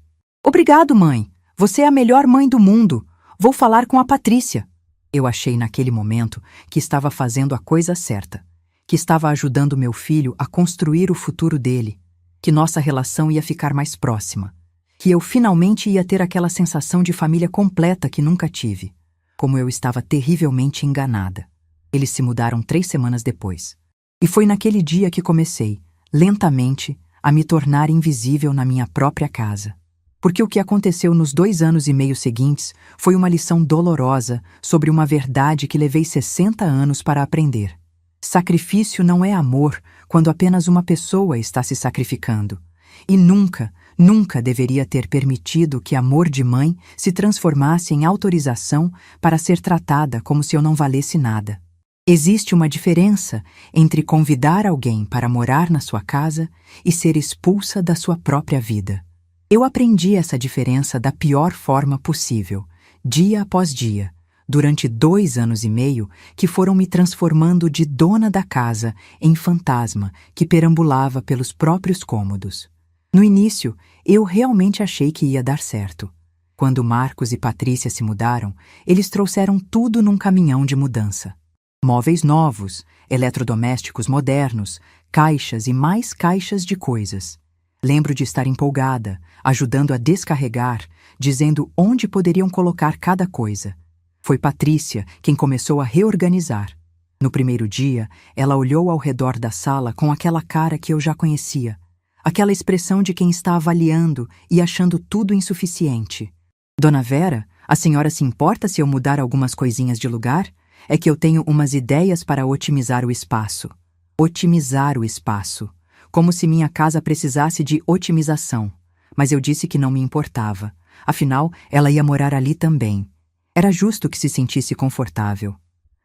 "Obrigado, mãe. Você é a melhor mãe do mundo. Vou falar com a Patrícia." Eu achei naquele momento que estava fazendo a coisa certa, que estava ajudando meu filho a construir o futuro dele, que nossa relação ia ficar mais próxima, que eu finalmente ia ter aquela sensação de família completa que nunca tive. Como eu estava terrivelmente enganada. Eles se mudaram 3 semanas depois. E foi naquele dia que comecei, lentamente, a me tornar invisível na minha própria casa. Porque o que aconteceu nos 2 anos e meio seguintes foi uma lição dolorosa sobre uma verdade que levei 60 anos para aprender. Sacrifício não é amor quando apenas uma pessoa está se sacrificando. E nunca, nunca deveria ter permitido que amor de mãe se transformasse em autorização para ser tratada como se eu não valesse nada. Existe uma diferença entre convidar alguém para morar na sua casa e ser expulsa da sua própria vida. Eu aprendi essa diferença da pior forma possível, dia após dia, durante 2 anos e meio que foram me transformando de dona da casa em fantasma que perambulava pelos próprios cômodos. No início, eu realmente achei que ia dar certo. Quando Marcos e Patrícia se mudaram, eles trouxeram tudo num caminhão de mudança. Móveis novos, eletrodomésticos modernos, caixas e mais caixas de coisas. Lembro de estar empolgada, ajudando a descarregar, dizendo onde poderiam colocar cada coisa. Foi Patrícia quem começou a reorganizar. No primeiro dia, ela olhou ao redor da sala com aquela cara que eu já conhecia, aquela expressão de quem está avaliando e achando tudo insuficiente. "Dona Vera, a senhora se importa se eu mudar algumas coisinhas de lugar? É que eu tenho umas ideias para otimizar o espaço." Otimizar o espaço. Como se minha casa precisasse de otimização. Mas eu disse que não me importava. Afinal, ela ia morar ali também. Era justo que se sentisse confortável.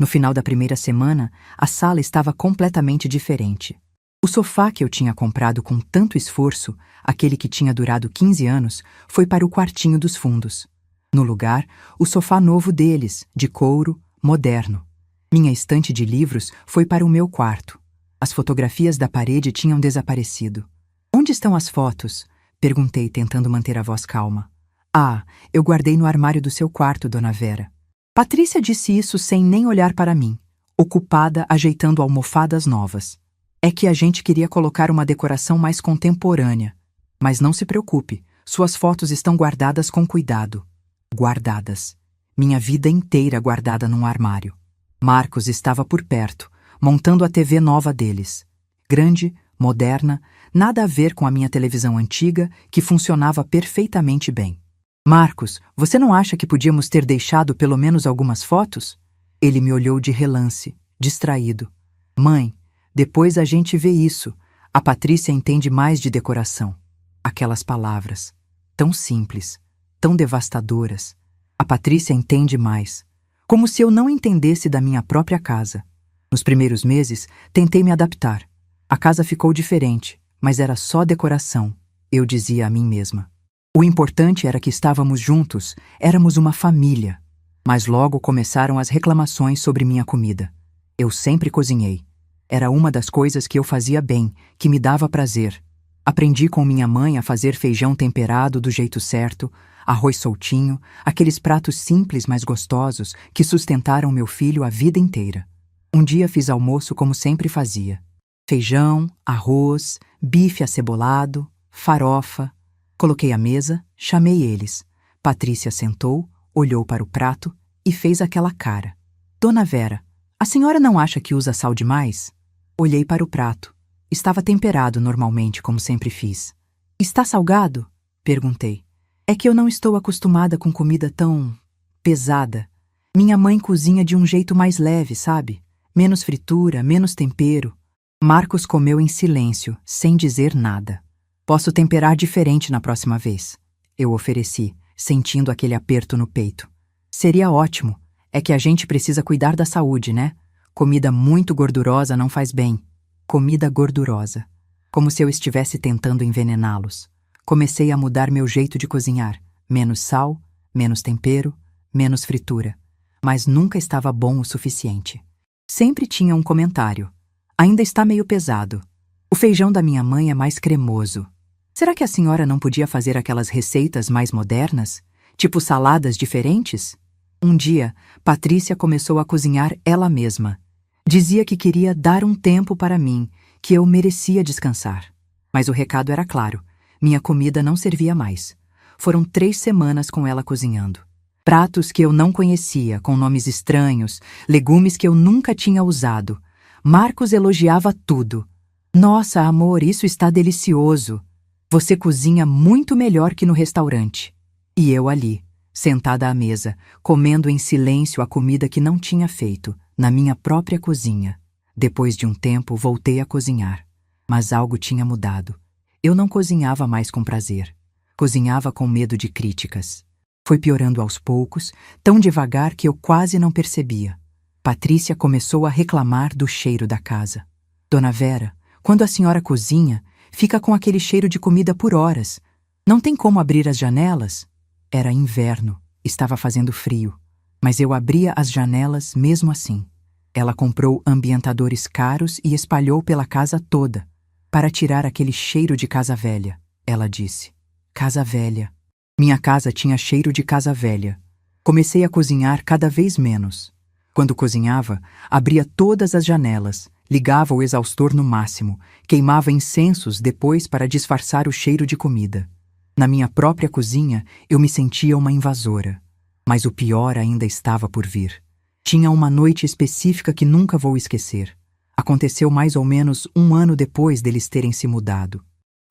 No final da primeira semana, a sala estava completamente diferente. O sofá que eu tinha comprado com tanto esforço, aquele que tinha durado 15 anos, foi para o quartinho dos fundos. No lugar, o sofá novo deles, de couro, moderno. Minha estante de livros foi para o meu quarto. As fotografias da parede tinham desaparecido. "Onde estão as fotos?" perguntei, tentando manter a voz calma. "Ah, eu guardei no armário do seu quarto, Dona Vera." Patrícia disse isso sem nem olhar para mim, ocupada ajeitando almofadas novas. "É que a gente queria colocar uma decoração mais contemporânea. Mas não se preocupe, suas fotos estão guardadas com cuidado." Guardadas. Minha vida inteira guardada num armário. Marcos estava por perto, montando a TV nova deles. Grande, moderna, nada a ver com a minha televisão antiga, que funcionava perfeitamente bem. "Marcos, você não acha que podíamos ter deixado pelo menos algumas fotos?" Ele me olhou de relance, distraído. "Mãe, Depois a gente vê isso. A Patrícia entende mais de decoração. Aquelas palavras, tão simples, tão devastadoras. A Patrícia entende mais. Como se eu não entendesse da minha própria casa. Nos primeiros meses, tentei me adaptar. A casa ficou diferente, mas era só decoração, eu dizia a mim mesma. O importante era que estávamos juntos, éramos uma família. Mas logo começaram as reclamações sobre minha comida. Eu sempre cozinhei. Era uma das coisas que eu fazia bem, que me dava prazer. Aprendi com minha mãe a fazer feijão temperado do jeito certo, arroz soltinho, aqueles pratos simples mas gostosos que sustentaram meu filho a vida inteira. Um dia fiz almoço como sempre fazia. Feijão, arroz, bife acebolado, farofa. Coloquei a mesa, chamei eles. Patrícia sentou, olhou para o prato e fez aquela cara. Dona Vera, a senhora não acha que usa sal demais? Olhei para o prato. Estava temperado normalmente, como sempre fiz. Está salgado? Perguntei. É que eu não estou acostumada com comida tão pesada. Minha mãe cozinha de um jeito mais leve, sabe? Menos fritura, menos tempero. Marcos comeu em silêncio, sem dizer nada. Posso temperar diferente na próxima vez. Eu ofereci, sentindo aquele aperto no peito. Seria ótimo. É que a gente precisa cuidar da saúde, né? Comida muito gordurosa não faz bem. Comida gordurosa. Como se eu estivesse tentando envenená-los. Comecei a mudar meu jeito de cozinhar. Menos sal, menos tempero, menos fritura. Mas nunca estava bom o suficiente. Sempre tinha um comentário. Ainda está meio pesado. O feijão da minha mãe é mais cremoso. Será que a senhora não podia fazer aquelas receitas mais modernas? Tipo saladas diferentes? Um dia, Patrícia começou a cozinhar ela mesma. Dizia que queria dar um tempo para mim, que eu merecia descansar. Mas o recado era claro. Minha comida não servia mais. Foram 3 semanas com ela cozinhando. Pratos que eu não conhecia, com nomes estranhos, legumes que eu nunca tinha usado. Marcos elogiava tudo. Nossa, amor, isso está delicioso. Você cozinha muito melhor que no restaurante. E eu ali, sentada à mesa, comendo em silêncio a comida que não tinha feito, na minha própria cozinha. Depois de um tempo, voltei a cozinhar. Mas algo tinha mudado. Eu não cozinhava mais com prazer. Cozinhava com medo de críticas. Foi piorando aos poucos, tão devagar que eu quase não percebia. Patrícia começou a reclamar do cheiro da casa. Dona Vera, quando a senhora cozinha, fica com aquele cheiro de comida por horas. Não tem como abrir as janelas? Era inverno, estava fazendo frio. Mas eu abria as janelas mesmo assim. Ela comprou ambientadores caros e espalhou pela casa toda, para tirar aquele cheiro de casa velha, ela disse. Casa velha. Minha casa tinha cheiro de casa velha. Comecei a cozinhar cada vez menos. Quando cozinhava, abria todas as janelas, ligava o exaustor no máximo, queimava incensos depois para disfarçar o cheiro de comida. Na minha própria cozinha, eu me sentia uma invasora. Mas o pior ainda estava por vir. Tinha uma noite específica que nunca vou esquecer. Aconteceu mais ou menos 1 ano depois deles terem se mudado.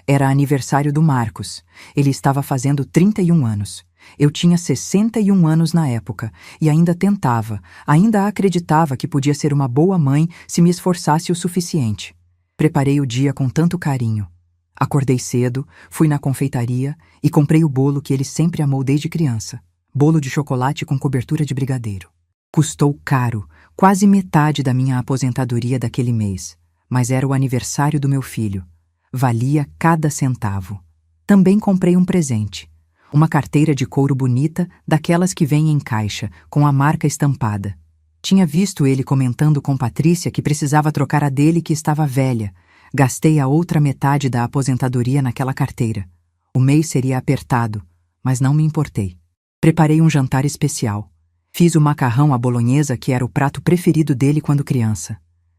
Era aniversário do Marcos. Ele estava fazendo 31 anos. Eu tinha 61 anos na época e ainda acreditava que podia ser uma boa mãe se me esforçasse o suficiente. Preparei o dia com tanto carinho. Acordei cedo, fui na confeitaria e comprei o bolo que ele sempre amou desde criança. Bolo de chocolate com cobertura de brigadeiro. Custou caro, quase metade da minha aposentadoria daquele mês, mas era o aniversário do meu filho. Valia cada centavo. Também comprei um presente. Uma carteira de couro bonita, daquelas que vêm em caixa, com a marca estampada. Tinha visto ele comentando com Patrícia que precisava trocar a dele que estava velha. Gastei a outra metade da aposentadoria naquela carteira. O mês seria apertado, mas não me importei. Preparei um jantar especial. Fiz o macarrão à bolonhesa, que era o prato preferido dele quando criança.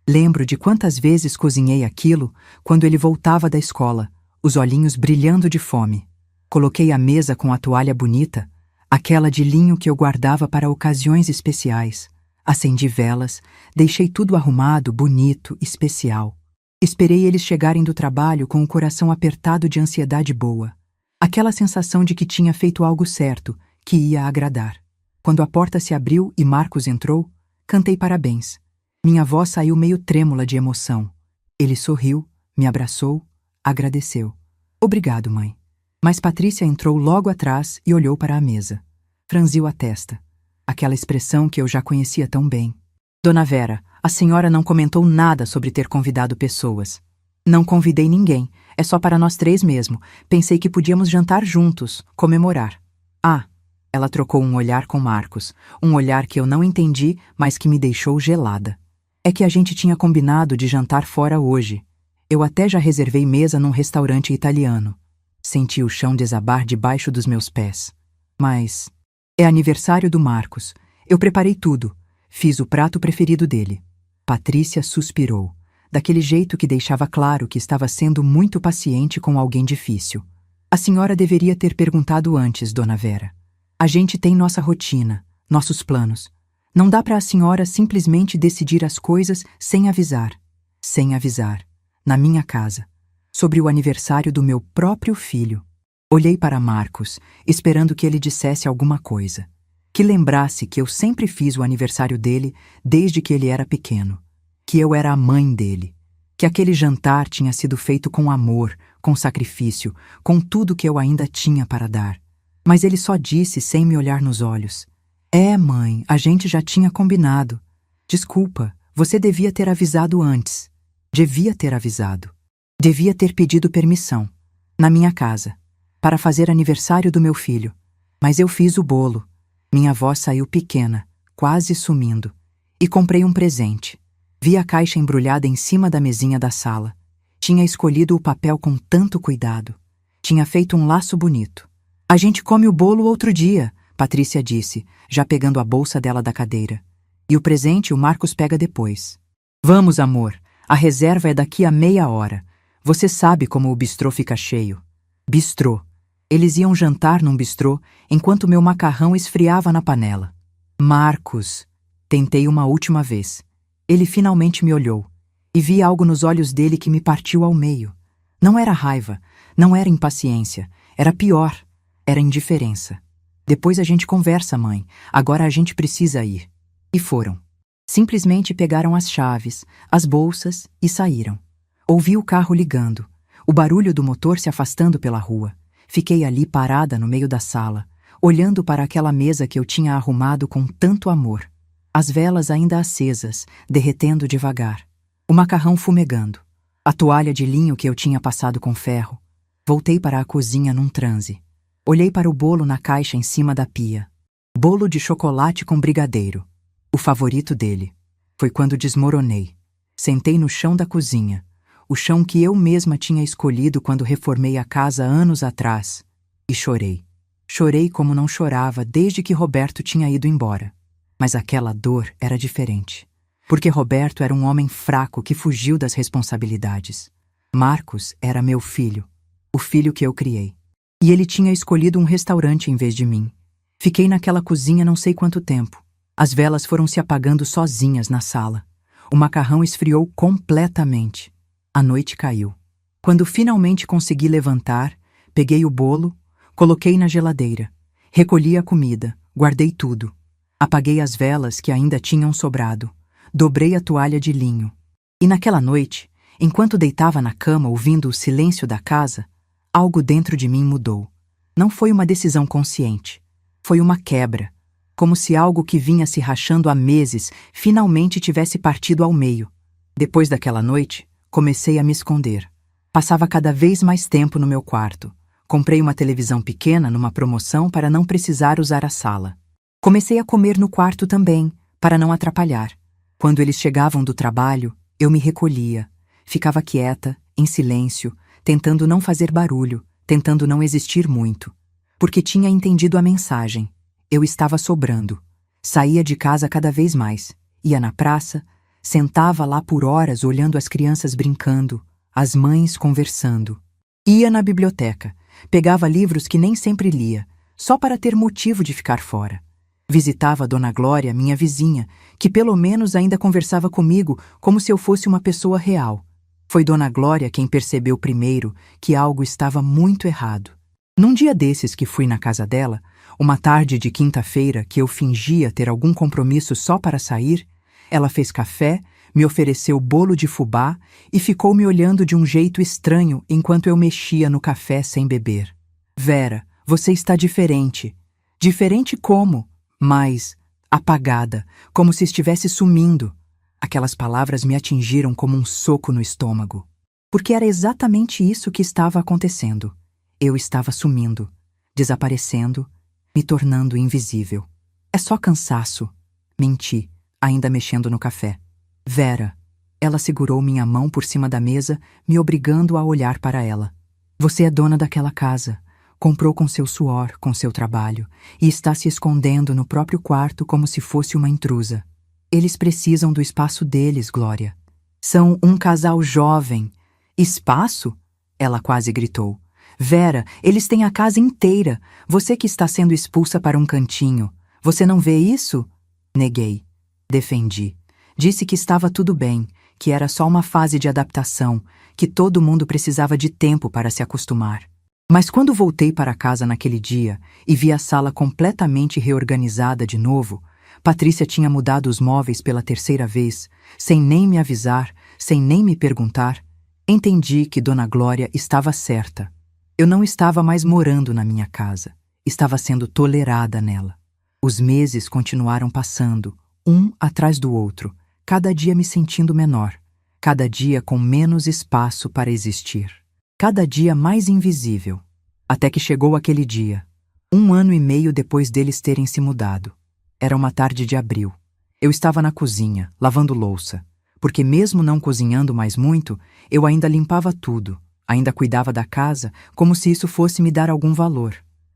Lembro de quantas vezes cozinhei aquilo quando ele voltava da escola, os olhinhos brilhando de fome. Coloquei a mesa com a toalha bonita, aquela de linho que eu guardava para ocasiões especiais. Acendi velas, deixei tudo arrumado, bonito, especial. Esperei eles chegarem do trabalho com o coração apertado de ansiedade boa. Aquela sensação de que tinha feito algo certo, que ia agradar. Quando a porta se abriu e Marcos entrou, cantei parabéns. Minha voz saiu meio trêmula de emoção. Ele sorriu, me abraçou, agradeceu. Obrigado, mãe. Mas Patrícia entrou logo atrás e olhou para a mesa. Franziu a testa. Aquela expressão que eu já conhecia tão bem. Dona Vera, a senhora não comentou nada sobre ter convidado pessoas. Não convidei ninguém, é só para nós três mesmo. Pensei que podíamos jantar juntos, comemorar. Ah, ela trocou um olhar com Marcos, um olhar que eu não entendi, mas que me deixou gelada. É que a gente tinha combinado de jantar fora hoje. Eu até já reservei mesa num restaurante italiano. Senti o chão desabar debaixo dos meus pés. Mas é aniversário do Marcos. Eu preparei tudo. Fiz o prato preferido dele. Patrícia suspirou, daquele jeito que deixava claro que estava sendo muito paciente com alguém difícil. A senhora deveria ter perguntado antes, Dona Vera. A gente tem nossa rotina, nossos planos. Não dá para a senhora simplesmente decidir as coisas sem avisar. Sem avisar. Na minha casa. Sobre o aniversário do meu próprio filho. Olhei para Marcos, esperando que ele dissesse alguma coisa. Que lembrasse que eu sempre fiz o aniversário dele desde que ele era pequeno. Que eu era a mãe dele. Que aquele jantar tinha sido feito com amor, com sacrifício, com tudo que eu ainda tinha para dar. Mas ele só disse sem me olhar nos olhos. É, mãe, a gente já tinha combinado. Desculpa, você devia ter avisado antes. Devia ter avisado. Devia ter pedido permissão. Na minha casa. Para fazer aniversário do meu filho. Mas eu fiz o bolo. Minha voz saiu pequena, quase sumindo. E comprei um presente. Vi a caixa embrulhada em cima da mesinha da sala. Tinha escolhido o papel com tanto cuidado. Tinha feito um laço bonito. A gente come o bolo outro dia, Patrícia disse, já pegando a bolsa dela da cadeira. E o presente o Marcos pega depois. Vamos, amor. A reserva é daqui a meia hora. Você sabe como o bistrô fica cheio. Bistrô. Eles iam jantar num bistrô enquanto meu macarrão esfriava na panela. Marcos. Tentei uma última vez. Ele finalmente me olhou. E vi algo nos olhos dele que me partiu ao meio. Não era raiva, não era impaciência. Era pior. Era indiferença. Depois a gente conversa, mãe. Agora a gente precisa ir. E foram. Simplesmente pegaram as chaves, as bolsas e saíram. Ouvi o carro ligando, o barulho do motor se afastando pela rua. Fiquei ali parada no meio da sala, olhando para aquela mesa que eu tinha arrumado com tanto amor. As velas ainda acesas, derretendo devagar. O macarrão fumegando. A toalha de linho que eu tinha passado com ferro. Voltei para a cozinha num transe. Olhei para o bolo na caixa em cima da pia. Bolo de chocolate com brigadeiro. O favorito dele. Foi quando desmoronei. Sentei no chão da cozinha. O chão que eu mesma tinha escolhido quando reformei a casa anos atrás. E chorei. Chorei como não chorava desde que Roberto tinha ido embora. Mas aquela dor era diferente. Porque Roberto era um homem fraco que fugiu das responsabilidades. Marcos era meu filho. O filho que eu criei. E ele tinha escolhido um restaurante em vez de mim. Fiquei naquela cozinha não sei quanto tempo. As velas foram se apagando sozinhas na sala. O macarrão esfriou completamente. A noite caiu. Quando finalmente consegui levantar, peguei o bolo, coloquei na geladeira. Recolhi a comida, guardei tudo. Apaguei as velas que ainda tinham sobrado. Dobrei a toalha de linho. E naquela noite, enquanto deitava na cama ouvindo o silêncio da casa, algo dentro de mim mudou. Não foi uma decisão consciente. Foi uma quebra. Como se algo que vinha se rachando há meses finalmente tivesse partido ao meio. Depois daquela noite, comecei a me esconder. Passava cada vez mais tempo no meu quarto. Comprei uma televisão pequena numa promoção para não precisar usar a sala. Comecei a comer no quarto também, para não atrapalhar. Quando eles chegavam do trabalho, eu me recolhia. Ficava quieta, em silêncio, tentando não fazer barulho, tentando não existir muito. Porque tinha entendido a mensagem. Eu estava sobrando. Saía de casa cada vez mais. Ia na praça, sentava lá por horas olhando as crianças brincando, as mães conversando. Ia na biblioteca, pegava livros que nem sempre lia, só para ter motivo de ficar fora. Visitava a Dona Glória, minha vizinha, que pelo menos ainda conversava comigo como se eu fosse uma pessoa real. Foi Dona Glória quem percebeu primeiro que algo estava muito errado. Num dia desses que fui na casa dela, uma tarde de quinta-feira que eu fingia ter algum compromisso só para sair, ela fez café, me ofereceu bolo de fubá e ficou me olhando de um jeito estranho enquanto eu mexia no café sem beber. Vera, você está diferente. Diferente como? Mas apagada, como se estivesse sumindo. Aquelas palavras me atingiram como um soco no estômago. Porque era exatamente isso que estava acontecendo. Eu estava sumindo, desaparecendo, me tornando invisível. É só cansaço. Menti, ainda mexendo no café. Vera. Ela segurou minha mão por cima da mesa, me obrigando a olhar para ela. Você é dona daquela casa. Comprou com seu suor, com seu trabalho, e está se escondendo no próprio quarto como se fosse uma intrusa. Eles precisam do espaço deles, Glória. São um casal jovem. Espaço? Ela quase gritou. Vera, eles têm a casa inteira. Você que está sendo expulsa para um cantinho. Você não vê isso? Neguei. Defendi. Disse que estava tudo bem, que era só uma fase de adaptação, que todo mundo precisava de tempo para se acostumar. Mas quando voltei para casa naquele dia e vi a sala completamente reorganizada de novo, Patrícia tinha mudado os móveis pela terceira vez, sem nem me avisar, sem nem me perguntar. Entendi que Dona Glória estava certa. Eu não estava mais morando na minha casa, estava sendo tolerada nela. Os meses continuaram passando, um atrás do outro, cada dia me sentindo menor, cada dia com menos espaço para existir. Cada dia mais invisível, até que chegou aquele dia, 1 ano e meio depois deles terem se mudado. Era uma tarde de abril. Eu estava na cozinha, lavando louça, porque mesmo não cozinhando mais muito, eu ainda limpava tudo, ainda cuidava da casa, como se isso fosse me dar algum valor.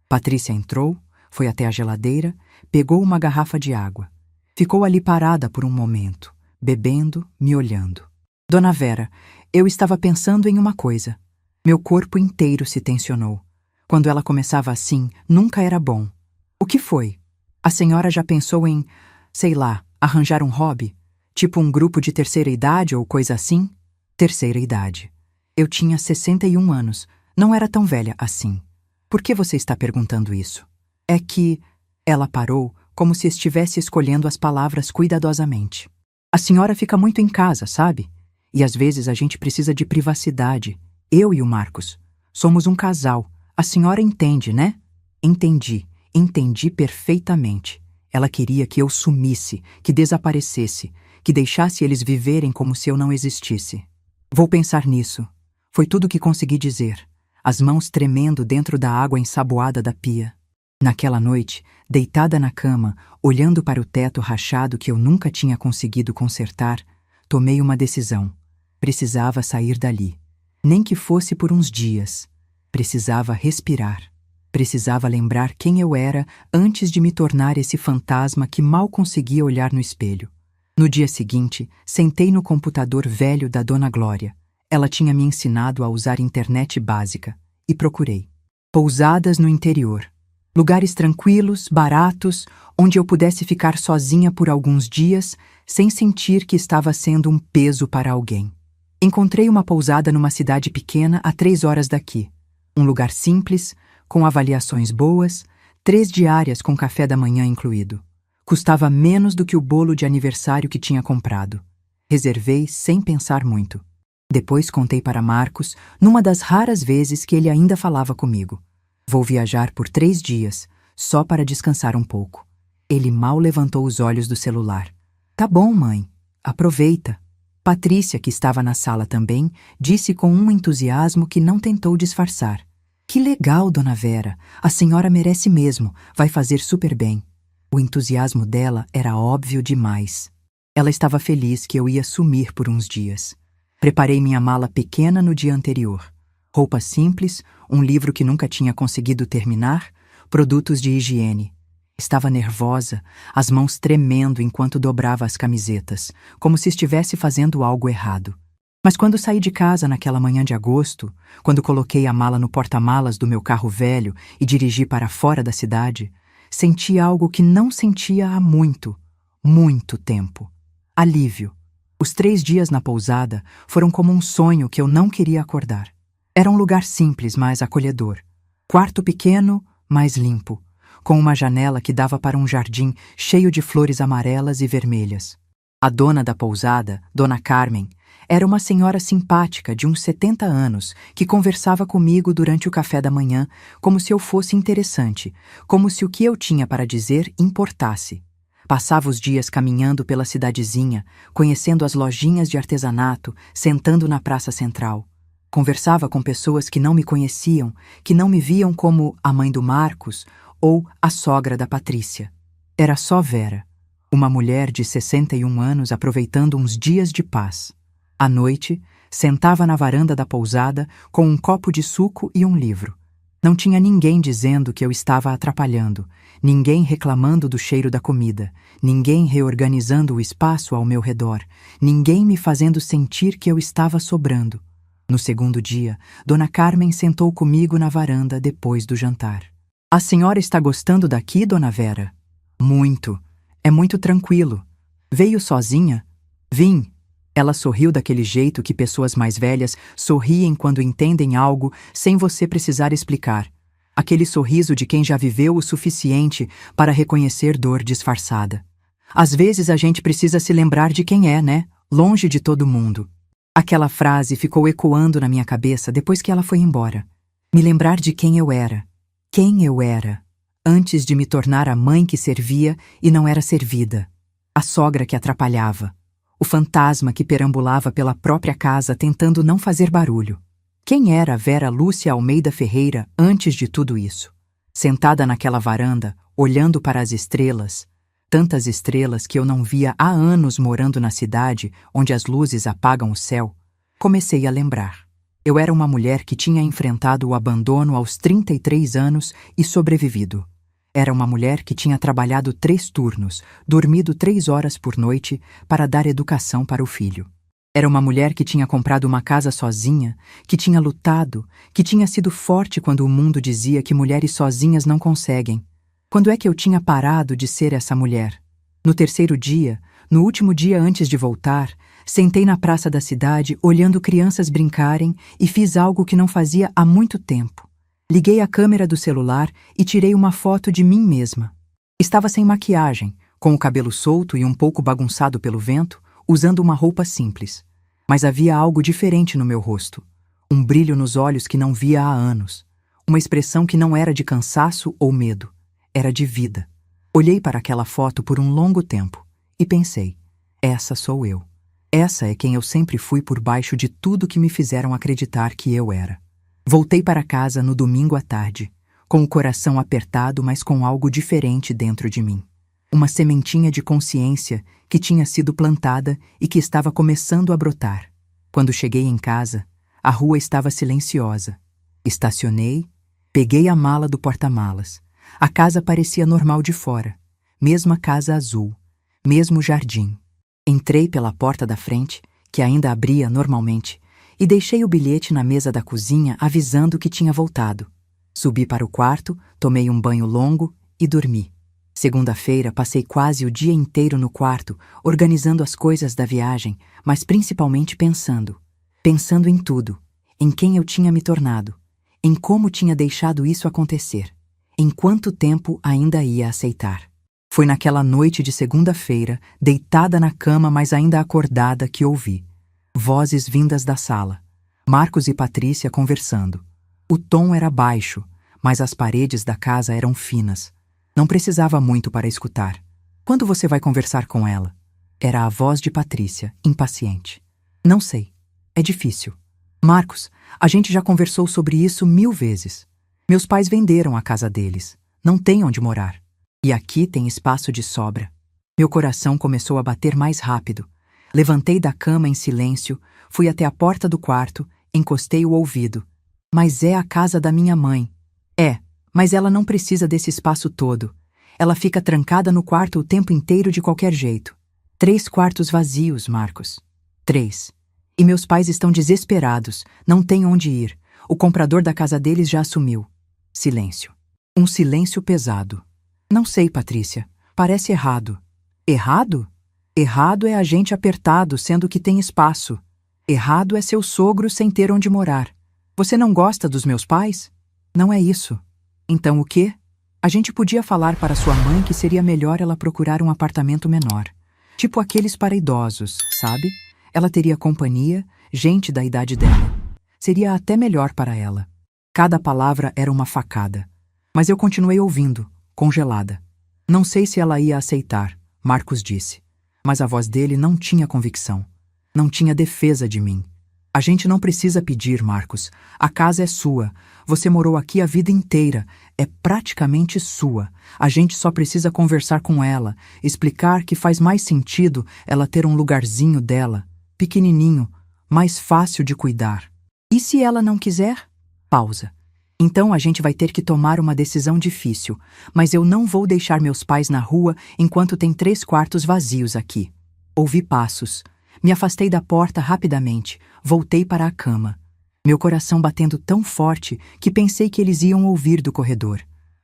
Patrícia entrou, foi até a geladeira, pegou uma garrafa de água. Ficou ali parada por um momento, bebendo, me olhando. Dona Vera, eu estava pensando em uma coisa. Meu corpo inteiro se tensionou. Quando ela começava assim, nunca era bom. O que foi? A senhora já pensou em, sei lá, arranjar um hobby? Tipo um grupo de terceira idade ou coisa assim? Terceira idade. Eu tinha 61 anos, não era tão velha assim. Por que você está perguntando isso? É que... Ela parou, como se estivesse escolhendo as palavras cuidadosamente. A senhora fica muito em casa, sabe? E às vezes a gente precisa de privacidade. Eu e o Marcos. Somos um casal. A senhora entende, né? Entendi perfeitamente. Ela queria que eu sumisse, que desaparecesse, que deixasse eles viverem como se eu não existisse. Vou pensar nisso. Foi tudo que consegui dizer, as mãos tremendo dentro da água ensaboada da pia. Naquela noite, deitada na cama, olhando para o teto rachado que eu nunca tinha conseguido consertar, tomei uma decisão. Precisava sair dali. Nem que fosse por uns dias. Precisava respirar. Precisava lembrar quem eu era antes de me tornar esse fantasma que mal conseguia olhar no espelho. No dia seguinte, sentei no computador velho da Dona Glória. Ela tinha me ensinado a usar internet básica e procurei. Pousadas no interior. Lugares tranquilos, baratos, onde eu pudesse ficar sozinha por alguns dias sem sentir que estava sendo um peso para alguém. Encontrei uma pousada numa cidade pequena a 3 horas daqui. Um lugar simples, com avaliações boas, 3 diárias com café da manhã incluído. Custava menos do que o bolo de aniversário que tinha comprado. Reservei sem pensar muito. Depois contei para Marcos, numa das raras vezes que ele ainda falava comigo. Vou viajar por 3 dias, só para descansar um pouco. Ele mal levantou os olhos do celular. Tá bom, mãe. Aproveita. Patrícia, que estava na sala também, disse com um entusiasmo que não tentou disfarçar. Que legal, Dona Vera. A senhora merece mesmo. Vai fazer super bem. O entusiasmo dela era óbvio demais. Ela estava feliz que eu ia sumir por uns dias. Preparei minha mala pequena no dia anterior. Roupas simples, um livro que nunca tinha conseguido terminar, produtos de higiene. Estava nervosa, as mãos tremendo enquanto dobrava as camisetas, como se estivesse fazendo algo errado. Mas quando saí de casa naquela manhã de agosto, quando coloquei a mala no porta-malas do meu carro velho e dirigi para fora da cidade, senti algo que não sentia há muito, muito tempo. Alívio. Os 3 dias na pousada foram como um sonho que eu não queria acordar. Era um lugar simples, mas acolhedor. Quarto pequeno, mas limpo, com uma janela que dava para um jardim cheio de flores amarelas e vermelhas. A dona da pousada, Dona Carmen, era uma senhora simpática de uns 70 anos que conversava comigo durante o café da manhã como se eu fosse interessante, como se o que eu tinha para dizer importasse. Passava os dias caminhando pela cidadezinha, conhecendo as lojinhas de artesanato, sentando na praça central. Conversava com pessoas que não me conheciam, que não me viam como a mãe do Marcos ou a sogra da Patrícia. Era só Vera, uma mulher de 61 anos aproveitando uns dias de paz. À noite, sentava na varanda da pousada com um copo de suco e um livro. Não tinha ninguém dizendo que eu estava atrapalhando, ninguém reclamando do cheiro da comida, ninguém reorganizando o espaço ao meu redor, ninguém me fazendo sentir que eu estava sobrando. No segundo dia, Dona Carmen sentou comigo na varanda depois do jantar. A senhora está gostando daqui, Dona Vera? Muito. É muito tranquilo. Veio sozinha? Vim. Ela sorriu daquele jeito que pessoas mais velhas sorriem quando entendem algo sem você precisar explicar. Aquele sorriso de quem já viveu o suficiente para reconhecer dor disfarçada. Às vezes a gente precisa se lembrar de quem é, né? Longe de todo mundo. Aquela frase ficou ecoando na minha cabeça depois que ela foi embora. Me lembrar de quem eu era. Quem eu era. Antes de me tornar a mãe que servia e não era servida. A sogra que atrapalhava. O fantasma que perambulava pela própria casa tentando não fazer barulho. Quem era Vera Lúcia Almeida Ferreira antes de tudo isso? Sentada naquela varanda, olhando para as estrelas, tantas estrelas que eu não via há anos morando na cidade onde as luzes apagam o céu, comecei a lembrar. Eu era uma mulher que tinha enfrentado o abandono aos 33 anos e sobrevivido. Era uma mulher que tinha trabalhado 3 turnos, dormido 3 horas por noite para dar educação para o filho. Era uma mulher que tinha comprado uma casa sozinha, que tinha lutado, que tinha sido forte quando o mundo dizia que mulheres sozinhas não conseguem. Quando é que eu tinha parado de ser essa mulher? No terceiro dia, no último dia antes de voltar, sentei na praça da cidade olhando crianças brincarem e fiz algo que não fazia há muito tempo. Liguei a câmera do celular e tirei uma foto de mim mesma. Estava sem maquiagem, com o cabelo solto e um pouco bagunçado pelo vento, usando uma roupa simples. Mas havia algo diferente no meu rosto. Um brilho nos olhos que não via há anos. Uma expressão que não era de cansaço ou medo. Era de vida. Olhei para aquela foto por um longo tempo e pensei, essa sou eu. Essa é quem eu sempre fui por baixo de tudo que me fizeram acreditar que eu era. Voltei para casa no domingo à tarde, com o coração apertado, mas com algo diferente dentro de mim. Uma sementinha de consciência que tinha sido plantada e que estava começando a brotar. Quando cheguei em casa, a rua estava silenciosa. Estacionei, peguei a mala do porta-malas. A casa parecia normal de fora, mesma casa azul, mesmo jardim. Entrei pela porta da frente, que ainda abria normalmente, e deixei o bilhete na mesa da cozinha avisando que tinha voltado. Subi para o quarto, tomei um banho longo e dormi. Segunda-feira passei quase o dia inteiro no quarto, organizando as coisas da viagem, mas principalmente pensando. Pensando em tudo, em quem eu tinha me tornado, em como tinha deixado isso acontecer, em quanto tempo ainda ia aceitar. Foi naquela noite de segunda-feira, deitada na cama, mas ainda acordada, que ouvi vozes vindas da sala. Marcos e Patrícia conversando. O tom era baixo, mas as paredes da casa eram finas. Não precisava muito para escutar. Quando você vai conversar com ela? Era a voz de Patrícia, impaciente. Não sei. É difícil. Marcos, a gente já conversou sobre isso 1000 vezes. Meus pais venderam a casa deles. Não tem onde morar. E aqui tem espaço de sobra. Meu coração começou a bater mais rápido. Levantei da cama em silêncio, fui até a porta do quarto, encostei o ouvido. Mas é a casa da minha mãe. É, mas ela não precisa desse espaço todo. Ela fica trancada no quarto o tempo inteiro de qualquer jeito. 3 quartos vazios, Marcos. 3. E meus pais estão desesperados, não têm onde ir. O comprador da casa deles já assumiu. Silêncio. Um silêncio pesado. Não sei, Patrícia. Parece errado. Errado? Errado é a gente apertado, sendo que tem espaço. Errado é seu sogro sem ter onde morar. Você não gosta dos meus pais? Não é isso. Então o quê? A gente podia falar para sua mãe que seria melhor ela procurar um apartamento menor. Tipo aqueles para idosos, sabe? Ela teria companhia, gente da idade dela. Seria até melhor para ela. Cada palavra era uma facada. Mas eu continuei ouvindo, congelada. Não sei se ela ia aceitar, Marcos disse. Mas a voz dele não tinha convicção. Não tinha defesa de mim. A gente não precisa pedir, Marcos. A casa é sua. Você morou aqui a vida inteira. É praticamente sua. A gente só precisa conversar com ela, explicar que faz mais sentido ela ter um lugarzinho dela, pequenininho, mais fácil de cuidar. E se ela não quiser? Pausa. Então a gente vai ter que tomar uma decisão difícil, mas eu não vou deixar meus pais na rua enquanto tem 3 quartos vazios aqui. Ouvi passos. Me afastei da porta rapidamente, voltei para a cama. Meu coração batendo tão forte que pensei que eles iam ouvir do corredor.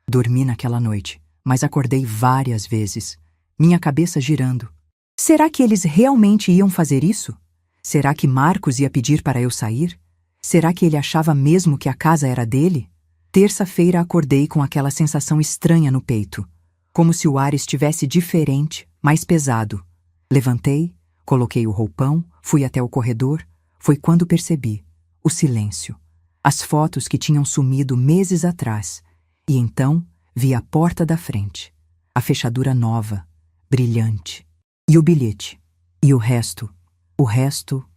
Dormi naquela noite, mas acordei várias vezes, minha cabeça girando. Será que eles realmente iam fazer isso? Será que Marcos ia pedir para eu sair? Será que ele achava mesmo que a casa era dele? Terça-feira acordei com aquela sensação estranha no peito, como se o ar estivesse diferente, mais pesado. Levantei, coloquei o roupão, fui até o corredor. Foi quando percebi o silêncio, as fotos que tinham sumido meses atrás, e então vi a porta da frente, a fechadura nova, brilhante, e o bilhete. E o resto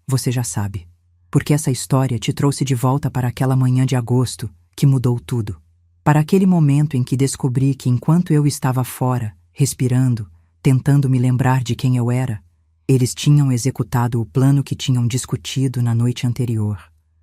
você já sabe, porque essa história te trouxe de volta para aquela manhã de agosto que mudou tudo, para aquele momento em que descobri que enquanto eu estava fora, respirando, tentando me lembrar de quem eu era, eles tinham executado o plano que tinham discutido na noite anterior.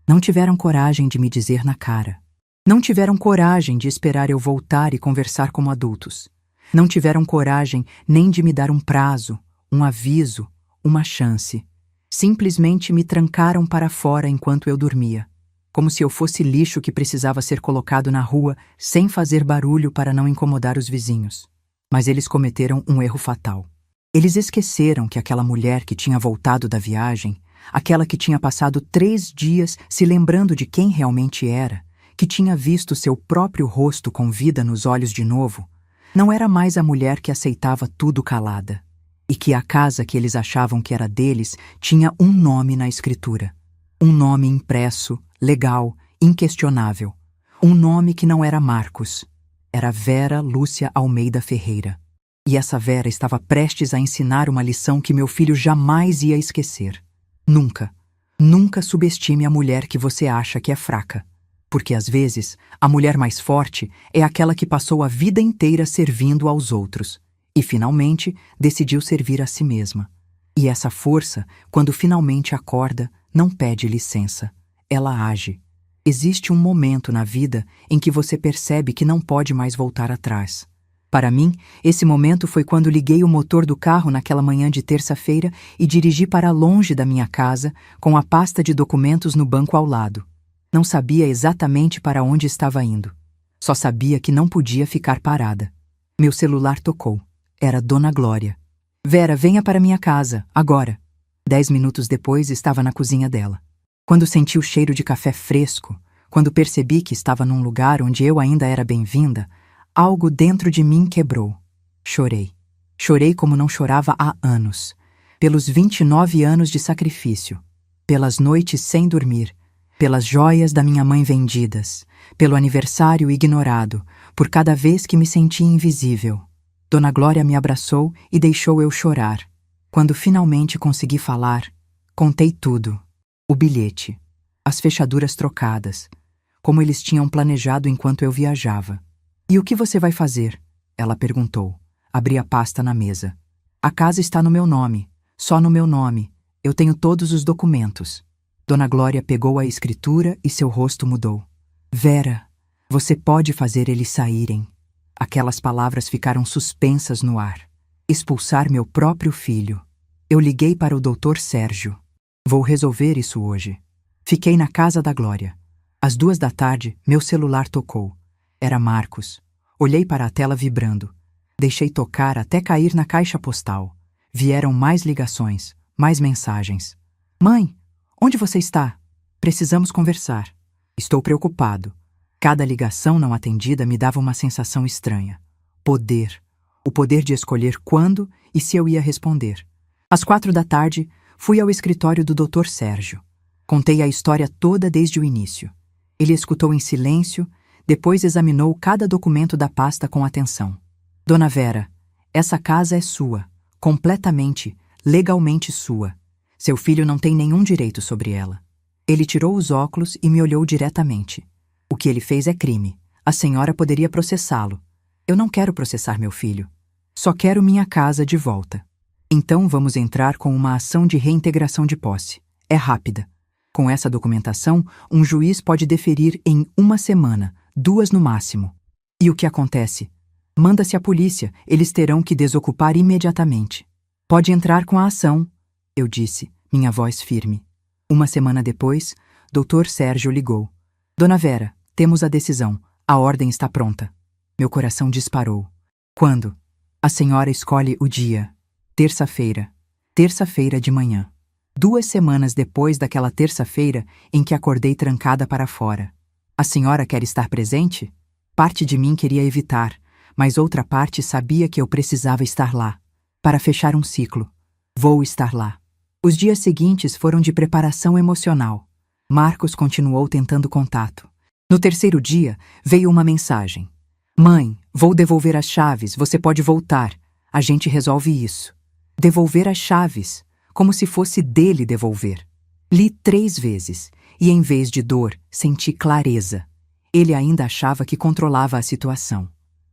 Não tiveram coragem de me dizer na cara. Não tiveram coragem de esperar eu voltar e conversar como adultos. Não tiveram coragem nem de me dar um prazo, um aviso, uma chance. Simplesmente me trancaram para fora enquanto eu dormia, como se eu fosse lixo que precisava ser colocado na rua sem fazer barulho para não incomodar os vizinhos. Mas eles cometeram um erro fatal. Eles esqueceram que aquela mulher que tinha voltado da viagem, aquela que tinha passado 3 dias se lembrando de quem realmente era, que tinha visto seu próprio rosto com vida nos olhos de novo, não era mais a mulher que aceitava tudo calada, e que a casa que eles achavam que era deles tinha um nome na escritura. Um nome impresso, legal, inquestionável. Um nome que não era Marcos. Era Vera Lúcia Almeida Ferreira. E essa Vera estava prestes a ensinar uma lição que meu filho jamais ia esquecer. Nunca, nunca subestime a mulher que você acha que é fraca. Porque às vezes, a mulher mais forte é aquela que passou a vida inteira servindo aos outros e finalmente decidiu servir a si mesma. E essa força, quando finalmente acorda, não pede licença. Ela age. Existe um momento na vida em que você percebe que não pode mais voltar atrás. Para mim, esse momento foi quando liguei o motor do carro naquela manhã de terça-feira e dirigi para longe da minha casa, com a pasta de documentos no banco ao lado. Não sabia exatamente para onde estava indo. Só sabia que não podia ficar parada. Meu celular tocou. Era Dona Glória. Vera, venha para minha casa, agora. 10 minutos depois estava na cozinha dela. Quando senti o cheiro de café fresco, quando percebi que estava num lugar onde eu ainda era bem-vinda, algo dentro de mim quebrou. Chorei. Chorei como não chorava há anos. Pelos 29 anos de sacrifício. Pelas noites sem dormir. Pelas joias da minha mãe vendidas. Pelo aniversário ignorado. Por cada vez que me senti invisível. Dona Glória me abraçou e deixou eu chorar. Quando finalmente consegui falar, contei tudo. O bilhete. As fechaduras trocadas. Como eles tinham planejado enquanto eu viajava. E o que você vai fazer? Ela perguntou. Abri a pasta na mesa. A casa está no meu nome. Só no meu nome. Eu tenho todos os documentos. Dona Glória pegou a escritura e seu rosto mudou. Vera, você pode fazer eles saírem. Aquelas palavras ficaram suspensas no ar. Expulsar meu próprio filho. Eu liguei para o Dr. Sérgio. Vou resolver isso hoje. Fiquei na casa da Glória. Às 2 da tarde, meu celular tocou. Era Marcos. Olhei para a tela vibrando. Deixei tocar até cair na caixa postal. Vieram mais ligações, mais mensagens. Mãe, onde você está? Precisamos conversar. Estou preocupado. Cada ligação não atendida me dava uma sensação estranha. Poder. O poder de escolher quando e se eu ia responder. Às 4 da tarde, fui ao escritório do Dr. Sérgio. Contei a história toda desde o início. Ele escutou em silêncio, depois examinou cada documento da pasta com atenção. Dona Vera, essa casa é sua, completamente, legalmente sua. Seu filho não tem nenhum direito sobre ela. Ele tirou os óculos e me olhou diretamente. O que ele fez é crime. A senhora poderia processá-lo. Eu não quero processar meu filho. Só quero minha casa de volta. Então vamos entrar com uma ação de reintegração de posse. É rápida. Com essa documentação, um juiz pode deferir em 1 semana, 2 no máximo. E o que acontece? Manda-se a polícia, eles terão que desocupar imediatamente. Pode entrar com a ação, eu disse, minha voz firme. 1 semana depois, Dr. Sérgio ligou. Dona Vera, temos a decisão. A ordem está pronta. Meu coração disparou. Quando? A senhora escolhe o dia. Terça-feira. Terça-feira de manhã. 2 semanas depois daquela terça-feira em que acordei trancada para fora. A senhora quer estar presente? Parte de mim queria evitar, mas outra parte sabia que eu precisava estar lá. Para fechar um ciclo. Vou estar lá. Os dias seguintes foram de preparação emocional. Marcos continuou tentando contato. No terceiro dia, veio uma mensagem. Mãe, vou devolver as chaves, você pode voltar. A gente resolve isso. Devolver as chaves, como se fosse dele devolver. Li 3 vezes, e em vez de dor, senti clareza. Ele ainda achava que controlava a situação.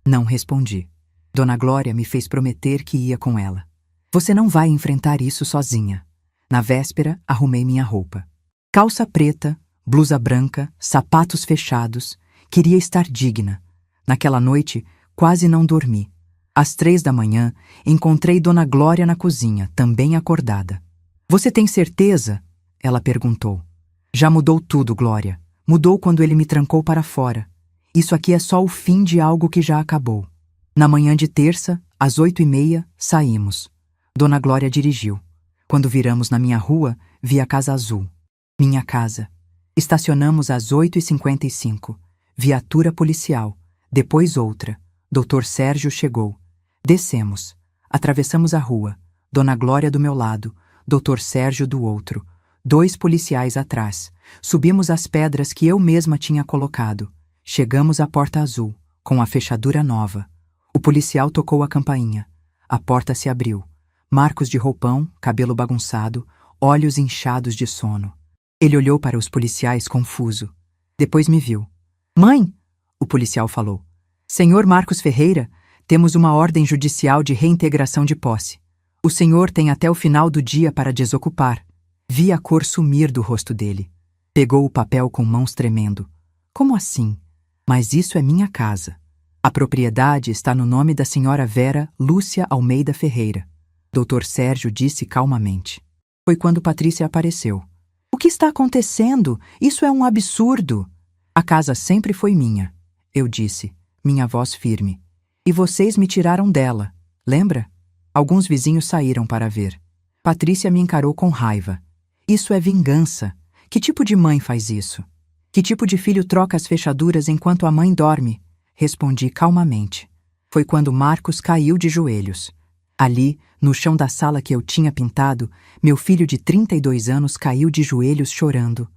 Não respondi. Dona Glória me fez prometer que ia com ela. Você não vai enfrentar isso sozinha. Na véspera, arrumei minha roupa. Calça preta, blusa branca, sapatos fechados. Queria estar digna. Naquela noite, quase não dormi. Às 3 da manhã, encontrei Dona Glória na cozinha, também acordada. Você tem certeza? Ela perguntou. Já mudou tudo, Glória. Mudou quando ele me trancou para fora. Isso aqui é só o fim de algo que já acabou. Na manhã de terça, às 8h30, saímos. Dona Glória dirigiu. Quando viramos na minha rua, vi a casa azul. Minha casa. Estacionamos às 8h55. Viatura policial. Depois outra. Dr. Sérgio chegou. Descemos. Atravessamos a rua. Dona Glória do meu lado. Dr. Sérgio do outro. 2 policiais atrás. Subimos as pedras que eu mesma tinha colocado. Chegamos à porta azul, com a fechadura nova. O policial tocou a campainha. A porta se abriu. Marcos de roupão, cabelo bagunçado, olhos inchados de sono. Ele olhou para os policiais confuso. Depois me viu. Mãe! O policial falou. Senhor Marcos Ferreira, temos uma ordem judicial de reintegração de posse. O senhor tem até o final do dia para desocupar. Vi a cor sumir do rosto dele. Pegou o papel com mãos tremendo. Como assim? Mas isso é minha casa. A propriedade está no nome da senhora Vera Lúcia Almeida Ferreira. Dr. Sérgio disse calmamente. Foi quando Patrícia apareceu. O que está acontecendo? Isso é um absurdo. A casa sempre foi minha, eu disse, minha voz firme. E vocês me tiraram dela, lembra? Alguns vizinhos saíram para ver. Patrícia me encarou com raiva. Isso é vingança. Que tipo de mãe faz isso? Que tipo de filho troca as fechaduras enquanto a mãe dorme? Respondi calmamente. Foi quando Marcos caiu de joelhos. Ali, no chão da sala que eu tinha pintado, meu filho de 32 anos caiu de joelhos chorando.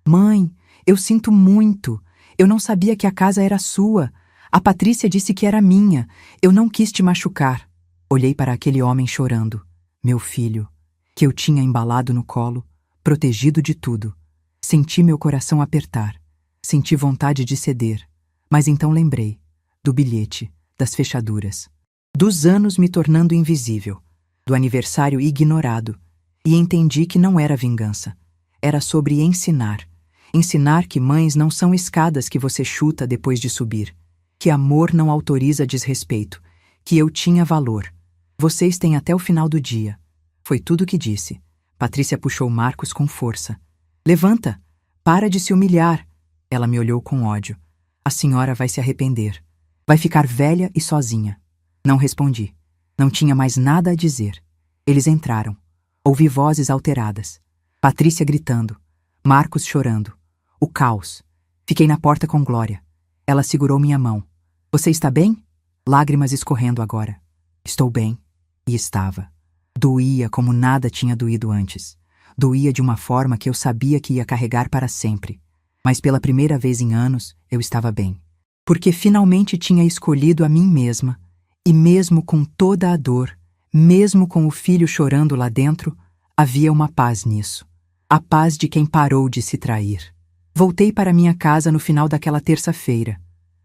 Mãe, eu sinto muito. Eu não sabia que a casa era sua. A Patrícia disse que era minha. Eu não quis te machucar. Olhei para aquele homem chorando. Meu filho, que eu tinha embalado no colo, protegido de tudo. Senti meu coração apertar. Senti vontade de ceder. Mas então lembrei do bilhete, das fechaduras. Dos anos me tornando invisível, do aniversário ignorado, e entendi que não era vingança. Era sobre ensinar. Ensinar que mães não são escadas que você chuta depois de subir, que amor não autoriza desrespeito, que eu tinha valor. Vocês têm até o final do dia. Foi tudo o que disse. Patrícia puxou Marcos com força. Levanta! Para de se humilhar! Ela me olhou com ódio. A senhora vai se arrepender. Vai ficar velha e sozinha. Não respondi. Não tinha mais nada a dizer. Eles entraram. Ouvi vozes alteradas. Patrícia gritando. Marcos chorando. O caos. Fiquei na porta com Glória. Ela segurou minha mão. Você está bem? Lágrimas escorrendo agora. Estou bem. E estava. Doía como nada tinha doído antes. Doía de uma forma que eu sabia que ia carregar para sempre. Mas pela primeira vez em anos, eu estava bem. Porque finalmente tinha escolhido a mim mesma, e mesmo com toda a dor, mesmo com o filho chorando lá dentro, havia uma paz nisso. A paz de quem parou de se trair. Voltei para minha casa no final daquela terça-feira.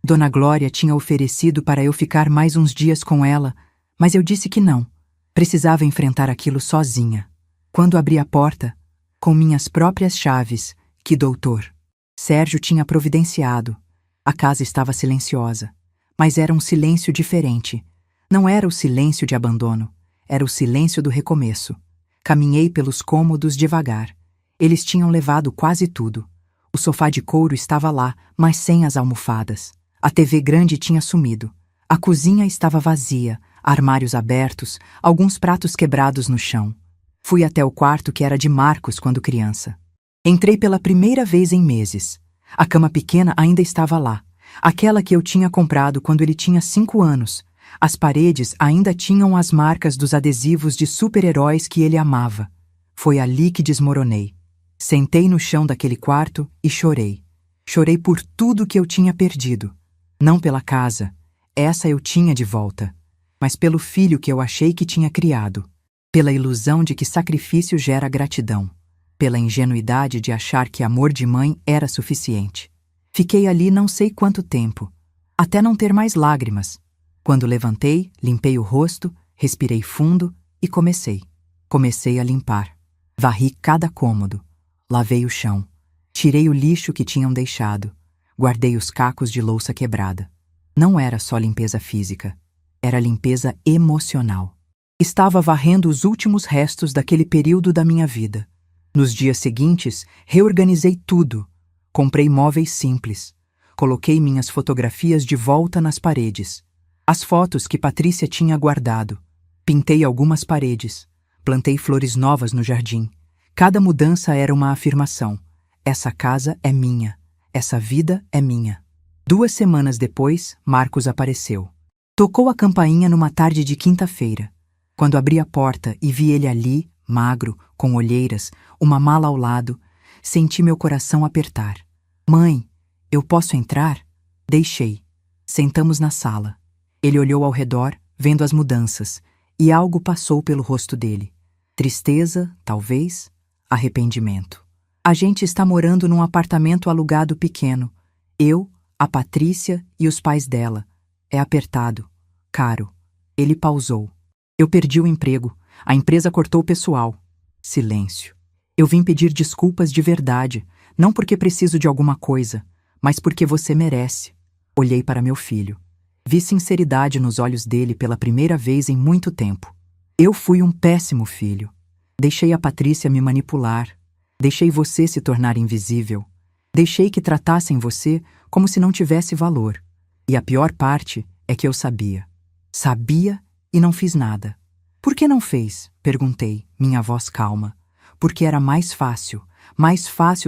Dona Glória tinha oferecido para eu ficar mais uns dias com ela, mas eu disse que não. Precisava enfrentar aquilo sozinha. Quando abri a porta, com minhas próprias chaves, que doutor Sérgio tinha providenciado, a casa estava silenciosa. Mas era um silêncio diferente. Não era o silêncio de abandono, era o silêncio do recomeço. Caminhei pelos cômodos devagar. Eles tinham levado quase tudo. O sofá de couro estava lá, mas sem as almofadas. A TV grande tinha sumido. A cozinha estava vazia, armários abertos, alguns pratos quebrados no chão. Fui até o quarto que era de Marcos quando criança. Entrei pela primeira vez em meses. A cama pequena ainda estava lá, aquela que eu tinha comprado quando ele tinha 5 anos. As paredes ainda tinham as marcas dos adesivos de super-heróis que ele amava. Foi ali que desmoronei. Sentei no chão daquele quarto e chorei. Chorei por tudo que eu tinha perdido. Não pela casa, essa eu tinha de volta, mas pelo filho que eu achei que tinha criado. Pela ilusão de que sacrifício gera gratidão. Pela ingenuidade de achar que amor de mãe era suficiente. Fiquei ali não sei quanto tempo, até não ter mais lágrimas. Quando levantei, limpei o rosto, respirei fundo e comecei. Comecei a limpar. Varri cada cômodo. Lavei o chão. Tirei o lixo que tinham deixado. Guardei os cacos de louça quebrada. Não era só limpeza física. Era limpeza emocional. Estava varrendo os últimos restos daquele período da minha vida. Nos dias seguintes, reorganizei tudo. Comprei móveis simples. Coloquei minhas fotografias de volta nas paredes. As fotos que Patrícia tinha guardado. Pintei algumas paredes. Plantei flores novas no jardim. Cada mudança era uma afirmação. Essa casa é minha. Essa vida é minha. 2 semanas depois, Marcos apareceu. Tocou a campainha numa tarde de quinta-feira. Quando abri a porta e vi ele ali, magro, com olheiras, uma mala ao lado, senti meu coração apertar. Mãe, eu posso entrar? Deixei. Sentamos na sala. Ele olhou ao redor, vendo as mudanças, e algo passou pelo rosto dele. Tristeza, talvez, arrependimento. A gente está morando num apartamento alugado pequeno. Eu, a Patrícia e os pais dela. É apertado, caro. Ele pausou. Eu perdi o emprego. A empresa cortou o pessoal. Silêncio. Eu vim pedir desculpas de verdade, não porque preciso de alguma coisa, mas porque você merece. Olhei para meu filho. Vi sinceridade nos olhos dele pela primeira vez em muito tempo. Eu fui um péssimo filho. Deixei a Patrícia me manipular. Deixei você se tornar invisível. Deixei que tratassem você como se não tivesse valor. E a pior parte é que eu sabia. Sabia e não fiz nada. Por que não fez? Perguntei, minha voz calma. Porque era mais fácil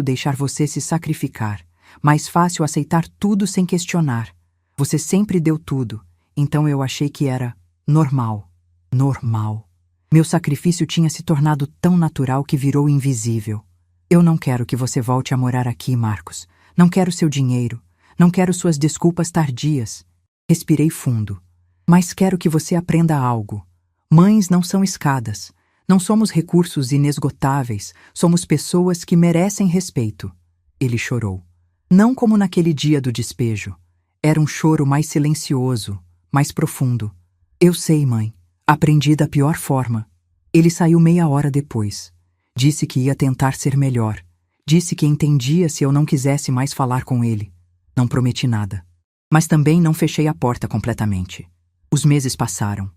deixar você se sacrificar, mais fácil aceitar tudo sem questionar. Você sempre deu tudo, então eu achei que era normal. Normal. Meu sacrifício tinha se tornado tão natural que virou invisível. Eu não quero que você volte a morar aqui, Marcos. Não quero seu dinheiro. Não quero suas desculpas tardias. Respirei fundo. Mas quero que você aprenda algo. Mães não são escadas. Não somos recursos inesgotáveis. Somos pessoas que merecem respeito. Ele chorou. Não como naquele dia do despejo. Era um choro mais silencioso, mais profundo. Eu sei, mãe. Aprendi da pior forma. Ele saiu meia hora depois. Disse que ia tentar ser melhor. Disse que entendia se eu não quisesse mais falar com ele. Não prometi nada. Mas também não fechei a porta completamente. Os meses passaram.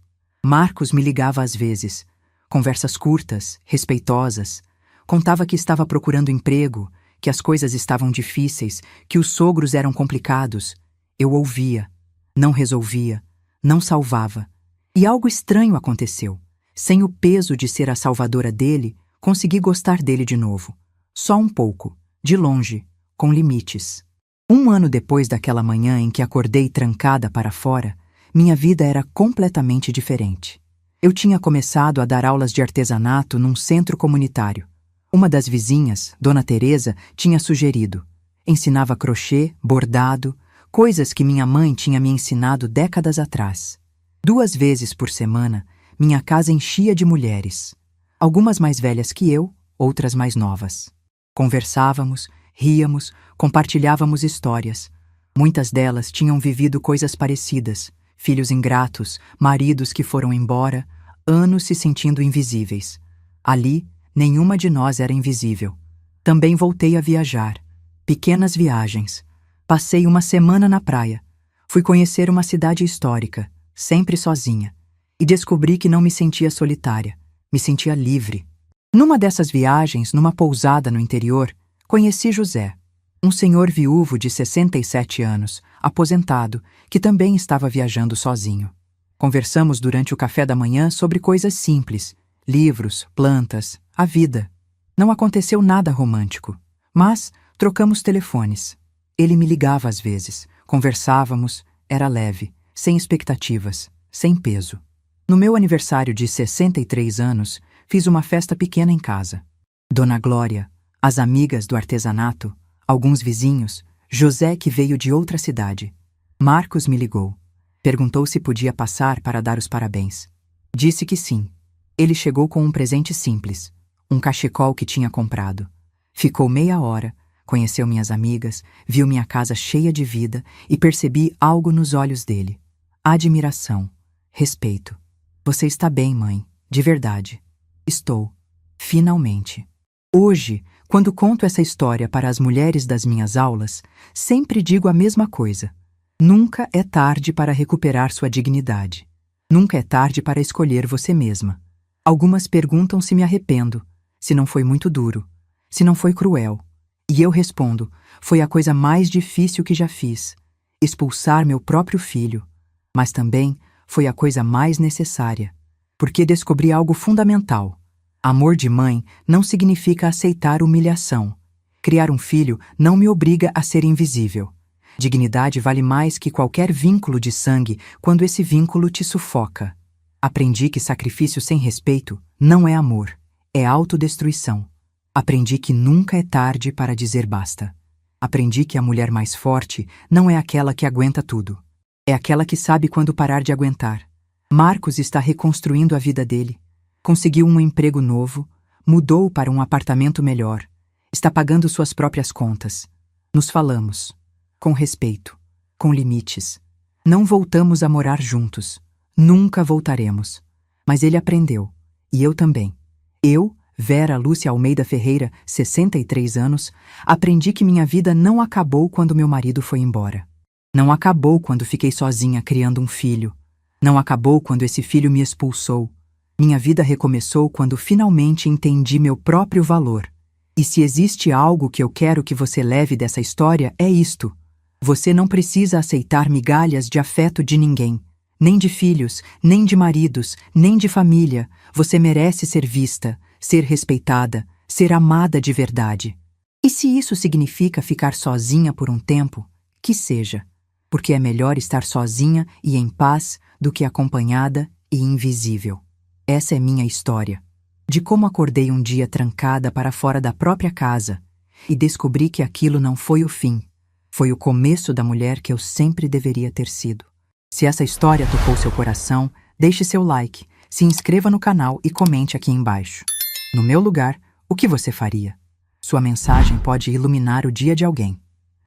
Marcos me ligava às vezes. Conversas curtas, respeitosas. Contava que estava procurando emprego, que as coisas estavam difíceis, que os sogros eram complicados. Eu ouvia. Não resolvia. Não salvava. E algo estranho aconteceu. Sem o peso de ser a salvadora dele, consegui gostar dele de novo. Só um pouco, de longe, com limites. 1 ano depois daquela manhã em que acordei trancada para fora, minha vida era completamente diferente. Eu tinha começado a dar aulas de artesanato num centro comunitário. Uma das vizinhas, Dona Teresa, tinha sugerido. Ensinava crochê, bordado, coisas que minha mãe tinha me ensinado décadas atrás. 2 vezes por semana, minha casa enchia de mulheres. Algumas mais velhas que eu, outras mais novas. Conversávamos, ríamos, compartilhávamos histórias. Muitas delas tinham vivido coisas parecidas. Filhos ingratos, maridos que foram embora, anos se sentindo invisíveis. Ali, nenhuma de nós era invisível. Também voltei a viajar. Pequenas viagens. Passei uma semana na praia. Fui conhecer uma cidade histórica, sempre sozinha. E descobri que não me sentia solitária. Me sentia livre. Numa dessas viagens, numa pousada no interior, conheci José, um senhor viúvo de 67 anos, aposentado, que também estava viajando sozinho. Conversamos durante o café da manhã sobre coisas simples, livros, plantas, a vida. Não aconteceu nada romântico, mas trocamos telefones. Ele me ligava às vezes, conversávamos, era leve, sem expectativas, sem peso. No meu aniversário de 63 anos, fiz uma festa pequena em casa. Dona Glória, as amigas do artesanato, alguns vizinhos, José que veio de outra cidade. Marcos me ligou. Perguntou se podia passar para dar os parabéns. Disse que sim. Ele chegou com um presente simples, um cachecol que tinha comprado. Ficou meia hora, conheceu minhas amigas, viu minha casa cheia de vida e percebi algo nos olhos dele. Admiração, respeito. Você está bem, mãe, de verdade. Estou. Finalmente. Hoje, quando conto essa história para as mulheres das minhas aulas, sempre digo a mesma coisa. Nunca é tarde para recuperar sua dignidade. Nunca é tarde para escolher você mesma. Algumas perguntam se me arrependo, se não foi muito duro, se não foi cruel. E eu respondo, foi a coisa mais difícil que já fiz. Expulsar meu próprio filho. Mas também foi a coisa mais necessária. Porque descobri algo fundamental. Amor de mãe não significa aceitar humilhação. Criar um filho não me obriga a ser invisível. Dignidade vale mais que qualquer vínculo de sangue quando esse vínculo te sufoca. Aprendi que sacrifício sem respeito não é amor, é autodestruição. Aprendi que nunca é tarde para dizer basta. Aprendi que a mulher mais forte não é aquela que aguenta tudo. É aquela que sabe quando parar de aguentar. Marcos está reconstruindo a vida dele. Conseguiu um emprego novo, mudou para um apartamento melhor, está pagando suas próprias contas. Nos falamos. Com respeito, com limites. Não voltamos a morar juntos. Nunca voltaremos. Mas ele aprendeu. E eu também. Eu, Vera Lúcia Almeida Ferreira, 63 anos, aprendi que minha vida não acabou quando meu marido foi embora. Não acabou quando fiquei sozinha criando um filho. Não acabou quando esse filho me expulsou. Minha vida recomeçou quando finalmente entendi meu próprio valor. E se existe algo que eu quero que você leve dessa história, é isto. Você não precisa aceitar migalhas de afeto de ninguém. Nem de filhos, nem de maridos, nem de família. Você merece ser vista, ser respeitada, ser amada de verdade. E se isso significa ficar sozinha por um tempo, que seja. Porque é melhor estar sozinha e em paz do que acompanhada e invisível. Essa é minha história. De como acordei um dia trancada para fora da própria casa e descobri que aquilo não foi o fim. Foi o começo da mulher que eu sempre deveria ter sido. Se essa história tocou seu coração, deixe seu like, se inscreva no canal e comente aqui embaixo. No meu lugar, o que você faria? Sua mensagem pode iluminar o dia de alguém.